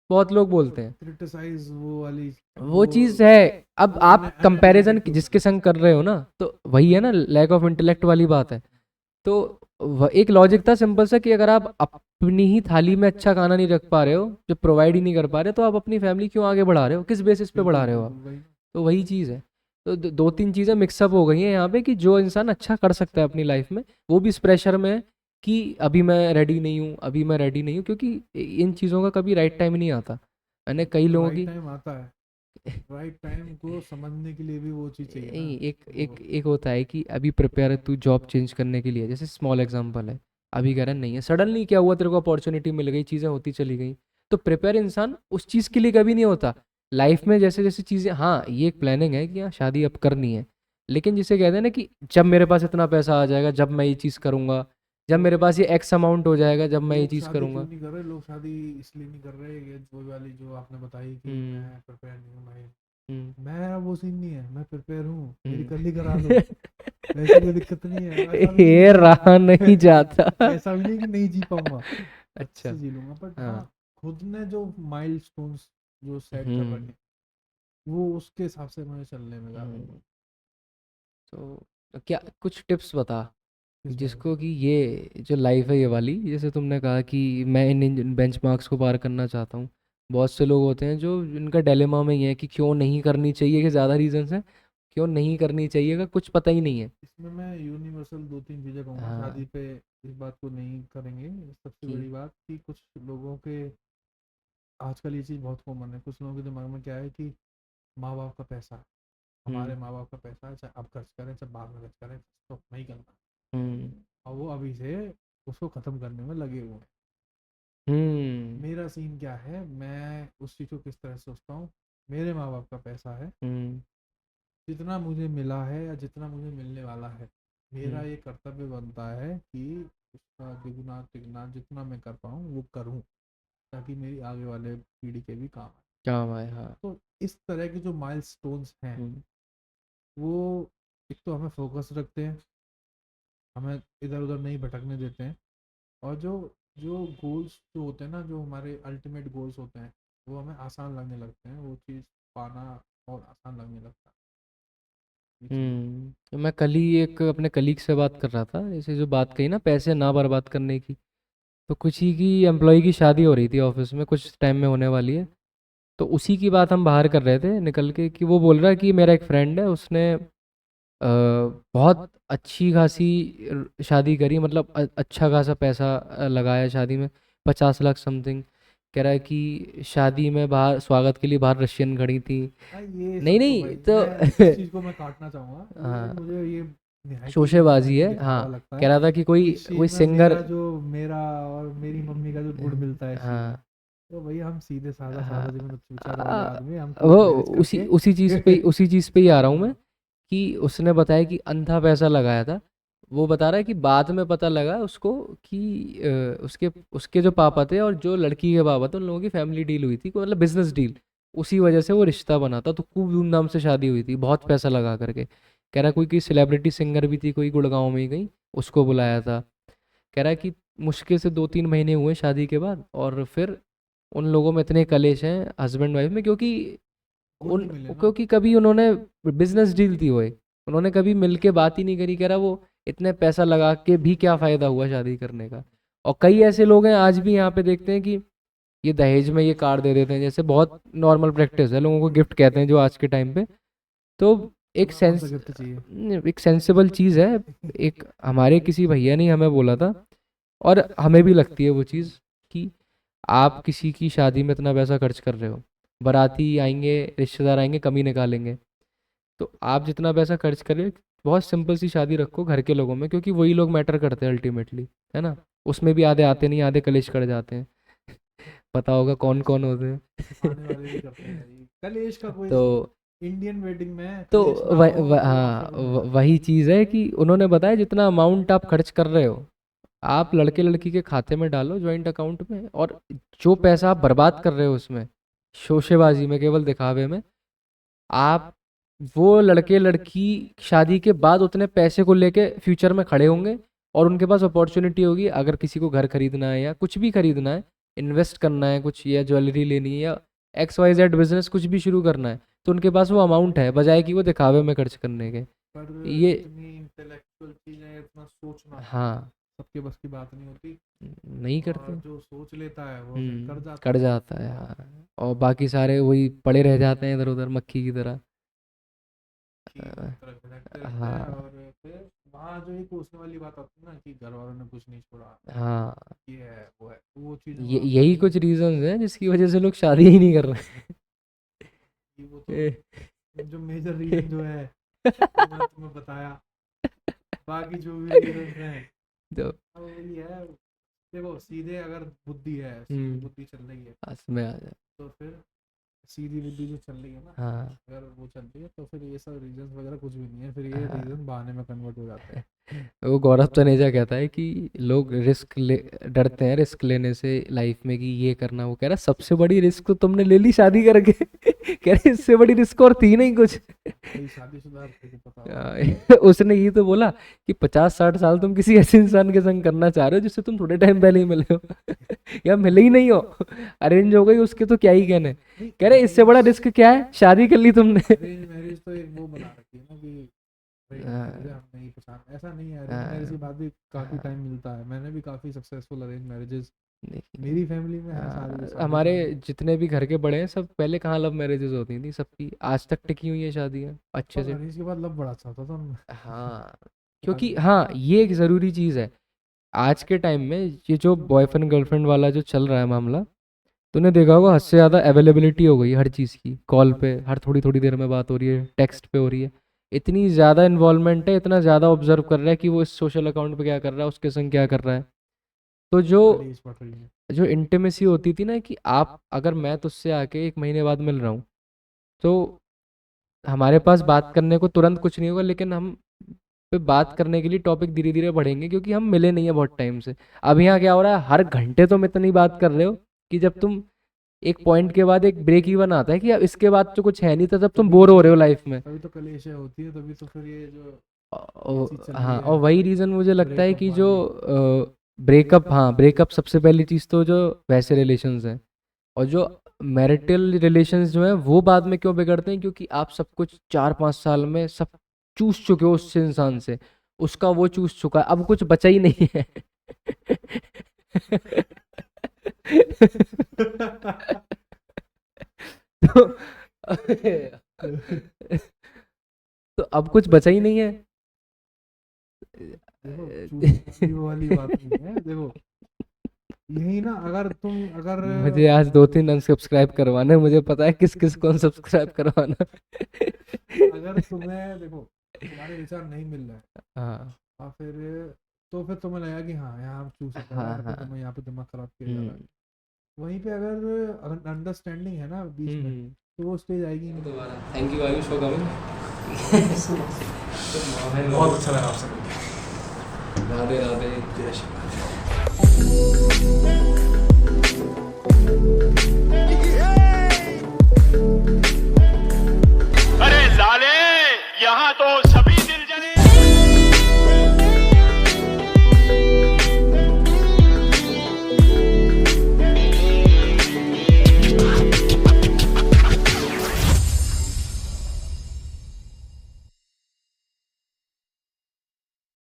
बहुत लोग तो बोलते हैं। क्रिटिसाइज वो वाली वो वो चीज़ है। अब वो आप कंपैरिजन अनएजुकेटेड लोग जिसके करते संग कर रहे हो ना, तो वही है ना, लैक ऑफ इंटेलेक्ट वाली बात है। तो एक लॉजिक था सिंपल सा, कि अगर आप अपनी ही थाली में अच्छा खाना नहीं रख पा रहे हो, जो प्रोवाइड ही नहीं कर पा रहे, तो आप अपनी फैमिली क्यों आगे बढ़ा रहे हो, किस बेसिस पे बढ़ा बिल्कुल रहे हो आप। बिल्कुल वही। तो वही चीज़ है। तो दो तीन चीज़ें मिक्सअप हो गई हैं यहाँ पे, कि जो इंसान अच्छा कर सकता है अपनी लाइफ में, वो भी इस प्रेशर में है कि अभी मैं रेडी नहीं हूँ, अभी मैं रेडी नहीं हूँ, क्योंकि इन चीज़ों का कभी राइट टाइम नहीं आता। मैंने कई लोगों राइट की टाइम आता है, राइट टाइम को समझने के लिए भी वो चीज़ चाहिए ना। नहीं, एक एक तो एक होता है कि अभी प्रिपेयर है तू जॉब चेंज करने के लिए, जैसे स्मॉल एग्जांपल है, अभी कह रहा है नहीं है, सडनली क्या हुआ, तेरे को अपॉर्चुनिटी मिल गई, चीज़ें होती चली गई, तो प्रिपेयर इंसान उस चीज़ के लिए कभी नहीं होता। लाइफ में जैसे जैसे चीज़ें, हाँ ये एक प्लानिंग है कि हाँ शादी अब करनी है, लेकिन जिसे कहते हैं ना कि जब मेरे पास इतना पैसा आ जाएगा, जब मैं ये चीज़ करूँगा, जब मेरे पास ये एक्स अमाउंट हो जाएगा, जब मैं ये लोग चीज़ शादी क्यों करूँगा। नहीं कर रहे, लोग शादी इसलिए नहीं कर रहे, ये वो वाली जो आपने बताई कि हम्म। मैं प्रिपेयर नहीं हूँ, हम्म। मैं वो सीन नहीं है, मैं प्रिपेयर हूँ, मेरी कल ही करा लो, हम्म। ऐसी कोई दिक्कत नहीं है, ऐसा भी नहीं है ये रहा नहीं जाता। कि ऐसा भी नहीं है कि नहीं जी पाऊंगा, अच्छे अच्छा। से जी लूंगा, बट हाँ हाँ। खुद ने जो माइलस्टोन्स जो सेट कर हम्म। रखे वो उसके हिसाब से मुझे चलने में ज़्यादा हम्म। तो क्या कुछ टिप्स बता, इस बारे में। जिसको कि ये जो लाइफ है ये वाली, जैसे तुमने कहा कि मैं इन बेंचमार्क्स को पार करना चाहता हूँ, बहुत से लोग होते हैं जो इनका डिलेमा में ही है कि क्यों नहीं करनी चाहिए, कि ज़्यादा रीजंस हैं क्यों नहीं करनी चाहिए का कुछ पता ही नहीं है। इसमें मैं यूनिवर्सल दो तीन चीज़ें कहूँगा, हाँ। शादी पे इस बात को नहीं करेंगे। सबसे कि बड़ी बात कि कुछ लोगों के आजकल ये चीज़ बहुत कॉमन है, कुछ लोगों के दिमाग में क्या है कि माँ बाप का पैसा है, हम्म। हमारे माँ बाप का पैसा है, चाहे अब खर्च करें चाहे बाद में खर्च करें, तो नहीं करना, हम्म। और वो अभी से उसको ख़त्म करने में लगे हुए हैं। हम्म। मेरा सीन क्या है, मैं उस चीज़ को किस तरह से सोचता हूँ, मेरे माँ बाप का पैसा है, हम्म। जितना मुझे मिला है या जितना मुझे मिलने वाला है, मेरा हम्म। ये कर्तव्य बनता है कि उसका दुगना तिगना जितना मैं कर पाऊँ वो करूँ, ताकि मेरी आगे वाले पीढ़ी के भी काम आए। काम आए, हाँ। तो इस तरह के जो माइलस्टोन्स हैं हम्म। वो एक तो हमें फोकस रखते हैं, हमें इधर उधर नहीं भटकने देते हैं, और जो जो गोल्स जो होते हैं ना, जो हमारे अल्टीमेट गोल्स होते हैं, वो हमें आसान लगने लगते हैं, वो चीज़ पाना और आसान लगने लगता है, ये चीज़ है। तो मैं कल ही एक अपने कलीग से बात कर रहा था, जैसे जो बात कही ना पैसे ना बर्बाद करने की, तो कुछ ही की एम्प्लॉय की शादी हो रही थी ऑफिस में, कुछ टाइम में होने वाली है, तो उसी की बात हम बाहर कर रहे थे निकल के, कि वो बोल रहा है कि मेरा एक फ्रेंड है, उसने बहुत अच्छी खासी शादी करी, मतलब अच्छा खासा पैसा लगाया शादी में, 50 लाख समथिंग। कह रहा है कि शादी में बाहर स्वागत के लिए बाहर रशियन खड़ी थी। हाँ ये नहीं सब तो नहीं भाई, तो मैं इस चीज़ को मैं काटना चाहूँगा, ये हाँ, मुझे ये निहायत ही शोशेबाजी निहायत ही है, हाँ। दिखावा लगता कह है रहा था कि कि कोई इस कोई चीज़ में सिंगर। मेरा और मेरी मम्मी का जो गुड़ मिलता है इस चीज़ में, हाँ। तो भाई हम सीधे साधा हाँ। साधा जीवन उच्च विचार वाले आ, आदमी, हम वो कोर्ट मैरिज उसी करके उसी चीज़ पे ही आ रहा हूँ मैं, कि उसने बताया कि अंधा पैसा लगाया था। वो बता रहा है कि बाद में पता लगा उसको कि उसके उसके जो पापा थे और जो लड़की के पापा थे, उन लोगों की फैमिली डील हुई थी, कोई मतलब बिजनेस डील, उसी वजह से वो रिश्ता बना था, तो खूब धूमधाम से शादी हुई थी, बहुत पैसा लगा करके। कह रहा कोई सेलिब्रिटी सिंगर भी थी, कोई गुड़गांव में ही कहीं, उसको बुलाया था। कह रहा है कि मुश्किल से 2-3 महीने हुए शादी के बाद, और फिर उन लोगों में इतने कलेश हैं हस्बैंड वाइफ में, क्योंकि गुड़ उन नहीं मिले ना। क्योंकि कभी उन्होंने बिजनेस डील थी वो एक, उन्होंने कभी मिल के बात ही नहीं करी। कह रहा वो इतने पैसा लगा के भी क्या फ़ायदा हुआ शादी करने का। और कई ऐसे लोग हैं आज भी यहाँ पे देखते हैं कि ये दहेज में ये कार दे देते हैं, जैसे बहुत नॉर्मल प्रैक्टिस है, लोगों को गिफ्ट कहते हैं जो आज के टाइम पे। तो एक तुम्हें कौन सा सेंस गिफ्ट चाहिए? एक सेंसिबल चीज़ है। एक हमारे किसी भैया ने हमें बोला था, और हमें भी लगती है वो चीज़, कि आप किसी की शादी में इतना पैसा खर्च कर रहे हो, बाराती आएंगे, रिश्तेदार आएंगे, कमी निकालेंगे, तो आप जितना पैसा खर्च कर रहे हो, बहुत सिंपल सी शादी रखो घर के लोगों में, क्योंकि वही लोग मैटर करते हैं अल्टीमेटली, है ना। उसमें भी आधे आते नहीं, आधे कलेश कर जाते हैं। पता होगा कौन कलेश कौन होते हैं। आने वाले भी करते हैं भाई, कलेश का कोई तो इंडियन वेडिंग में तो कलेश ना वह, हो वह, तो हाँ फिर नहीं होता। वही चीज़ है कि उन्होंने बताया जितना अमाउंट आप खर्च कर रहे हो आप लड़के लड़की के खाते में डालो ज्वाइंट अकाउंट में, और जो पैसा आप बर्बाद कर रहे हो उसमें शोशेबाजी में केवल दिखावे में, आप वो लड़के लड़की शादी के बाद उतने पैसे को लेके फ्यूचर में खड़े होंगे और उनके पास अपॉर्चुनिटी होगी अगर किसी को घर खरीदना है या कुछ भी खरीदना है, इन्वेस्ट करना है कुछ, या ज्वेलरी लेनी है या XYZ बिजनेस कुछ भी शुरू करना है, तो उनके पास वो अमाउंट है बजाय कि वो दिखावे में खर्च करने के। पर ये इतनी इंटेलेक्चुअल चीजें, इतना सोचना हाँ सबके बस की बात नहीं होती। नहीं करते। और जो सोच लेता है वो फिर कर जाता कर है। जाता है हाँ, और बाकी सारे वही पड़े रह जाते हैं इधर उधर मक्खी की तरह। ठीक अ, तरह भटकते रहते हैं। हाँ और फिर वहाँ जो एक कोसने वाली बात आती है ना कि घर वालों ने कुछ नहीं छोड़ा, हाँ, ये है वो चीज़ें ये वहाँ पे यही नहीं कुछ रीजंस हैं जिसकी वजह से लोग शादी ही नहीं कर रहे कि वो तो हैं। जो मेजर रीजन जो है वो मैंने तुम्हें बताया। बाकी जो भी रीजन हैं तो वो वही है। देखो सीधे अगर बुद्धि है, सीधी हम्म बुद्धि चल रही है, बस में आ जाए। तो फिर सीधी बुद्धि जो चल रही है ना, हाँ अगर वो चल रही है तो फिर ये सब रीजंस वगैरह कुछ भी नहीं है, फिर ये हाँ रीजन बहाने में कन्वर्ट हो जाते हैं। वो गौरव तनेजा कहता है कि लोग रिस्क ले डरते हैं रिस्क लेने से लाइफ में कि ये करना, वो कह रहा सबसे बड़ी रिस्क तो तुमने ले ली शादी करके कह रहे इससे बड़ी रिस्क और थी नहीं कुछ भाई शादीशुदा लड़के को पता होगा। उसने ये तो बोला कि 50-60 साल तुम किसी ऐसे इंसान के संग करना चाह रहे हो जिससे तुम थोड़े टाइम पहले ही मिले हो या मिले ही नहीं हो, अरेंज हो गई उसके तो क्या ही कहने। नहीं, कह रहे इससे बड़ा रिस्क क्या है, शादी कर ली तुमने अरेंज मैरिज तो एक वो बना रखी है ना कि अरेंज मैरिज है, हाँ, हम नहीं पहचान, ऐसा नहीं है। अरेंज मैरिज के हाँ, बाद भी काफी हाँ, टाइम मिलता है। मैंने भी काफी सक्सेसफुल अरेंज मैरिजेस देखिए, मेरी फैमिली में है, सारी की सारी हमारे तो जितने भी घर के बड़े हैं सब पहले कहाँ लव मैरिजेस होती थी, सबकी आज तक टिकी हुई है शादियाँ अच्छे पर से। अरेंज के बाद लव बड़ा अच्छा होता था उनमें। हाँ पता क्योंकि नहीं। हाँ ये एक ज़रूरी चीज़ है आज के टाइम में, ये जो बॉयफ्रेंड गर्लफ्रेंड वाला जो चल रहा है मामला, तूने देखा होगा हद से ज़्यादा अवेलेबिलिटी हो गई हर चीज़ की, कॉल पे हर थोड़ी थोड़ी देर में बात हो रही है, टेक्स्ट पे हो रही है, इतनी ज़्यादा इन्वॉल्वमेंट है, इतना ज़्यादा ऑब्जर्व कर रहा है कि वो इस सोशल अकाउंट पे क्या कर रहा है उसके संग क्या कर रहा है। तो जो कलेश बढ़ रही है। जो इंटीमेसी होती थी ना कि आप अगर मैं तुझसे आके 1 महीने बाद मिल रहा हूँ तो हमारे पास बात करने को तुरंत कुछ नहीं होगा, लेकिन हम पे बात करने के लिए टॉपिक धीरे धीरे बढ़ेंगे क्योंकि हम मिले नहीं है बहुत टाइम से। अब यहाँ क्या हो रहा है, हर घंटे तुम इतनी बात कर रहे हो कि जब तुम एक पॉइंट के बाद एक ब्रेक इवन आता है कि अब इसके बाद तो कुछ है नहीं, तो तब तुम तभी बोर हो तो रहे हो लाइफ में। तभी तो कलेश होती है, तभी तो फिर ये जो ये चीज चल रही हाँ और है वही रीज़न मुझे लगता है ब्रेकअप कि जो वाली। ब्रेकअप, हाँ ब्रेकअप सबसे पहली चीज़ तो जो वैसे रिलेशंस हैं, और जो मैरिटल रिलेशंस जो हैं वो बाद में क्यों बिगड़ते हैं, क्योंकि आप सब कुछ 4-5 साल में सब चूस चुके हो उस इंसान से, उसका वो चूस चुका है, अब कुछ बचा ही नहीं है तो तो अब कुछ बचा ही नहीं है देखो चूसने वाली वो वाली बात नहीं है। देखो यही ना, अगर मुझे आज 2-3 अनसब्सक्राइब करवाना है, मुझे पता है किस किस को अनसब्सक्राइब करवाना अगर तुम्हें देखो तुम्हारे विचार नहीं मिल रहे हैं हाँ और फिर तो फिर तुम्हें लगा कि हाँ यहाँ चूज कर रहा हाँ है, फिर हाँ तुम्हें यहाँ पे दिमाग खराब किया जा रहा है। हम्म वहीं पे अगर अंडरस्टैंडिंग है ना बीच में, हम्म तो वो स्टेज आएगी ही नहीं। दोबारा thank you Ayush for coming बहुत अच्छा लगा आपसे मिलके। राधे राधे। जय श्री Yeah.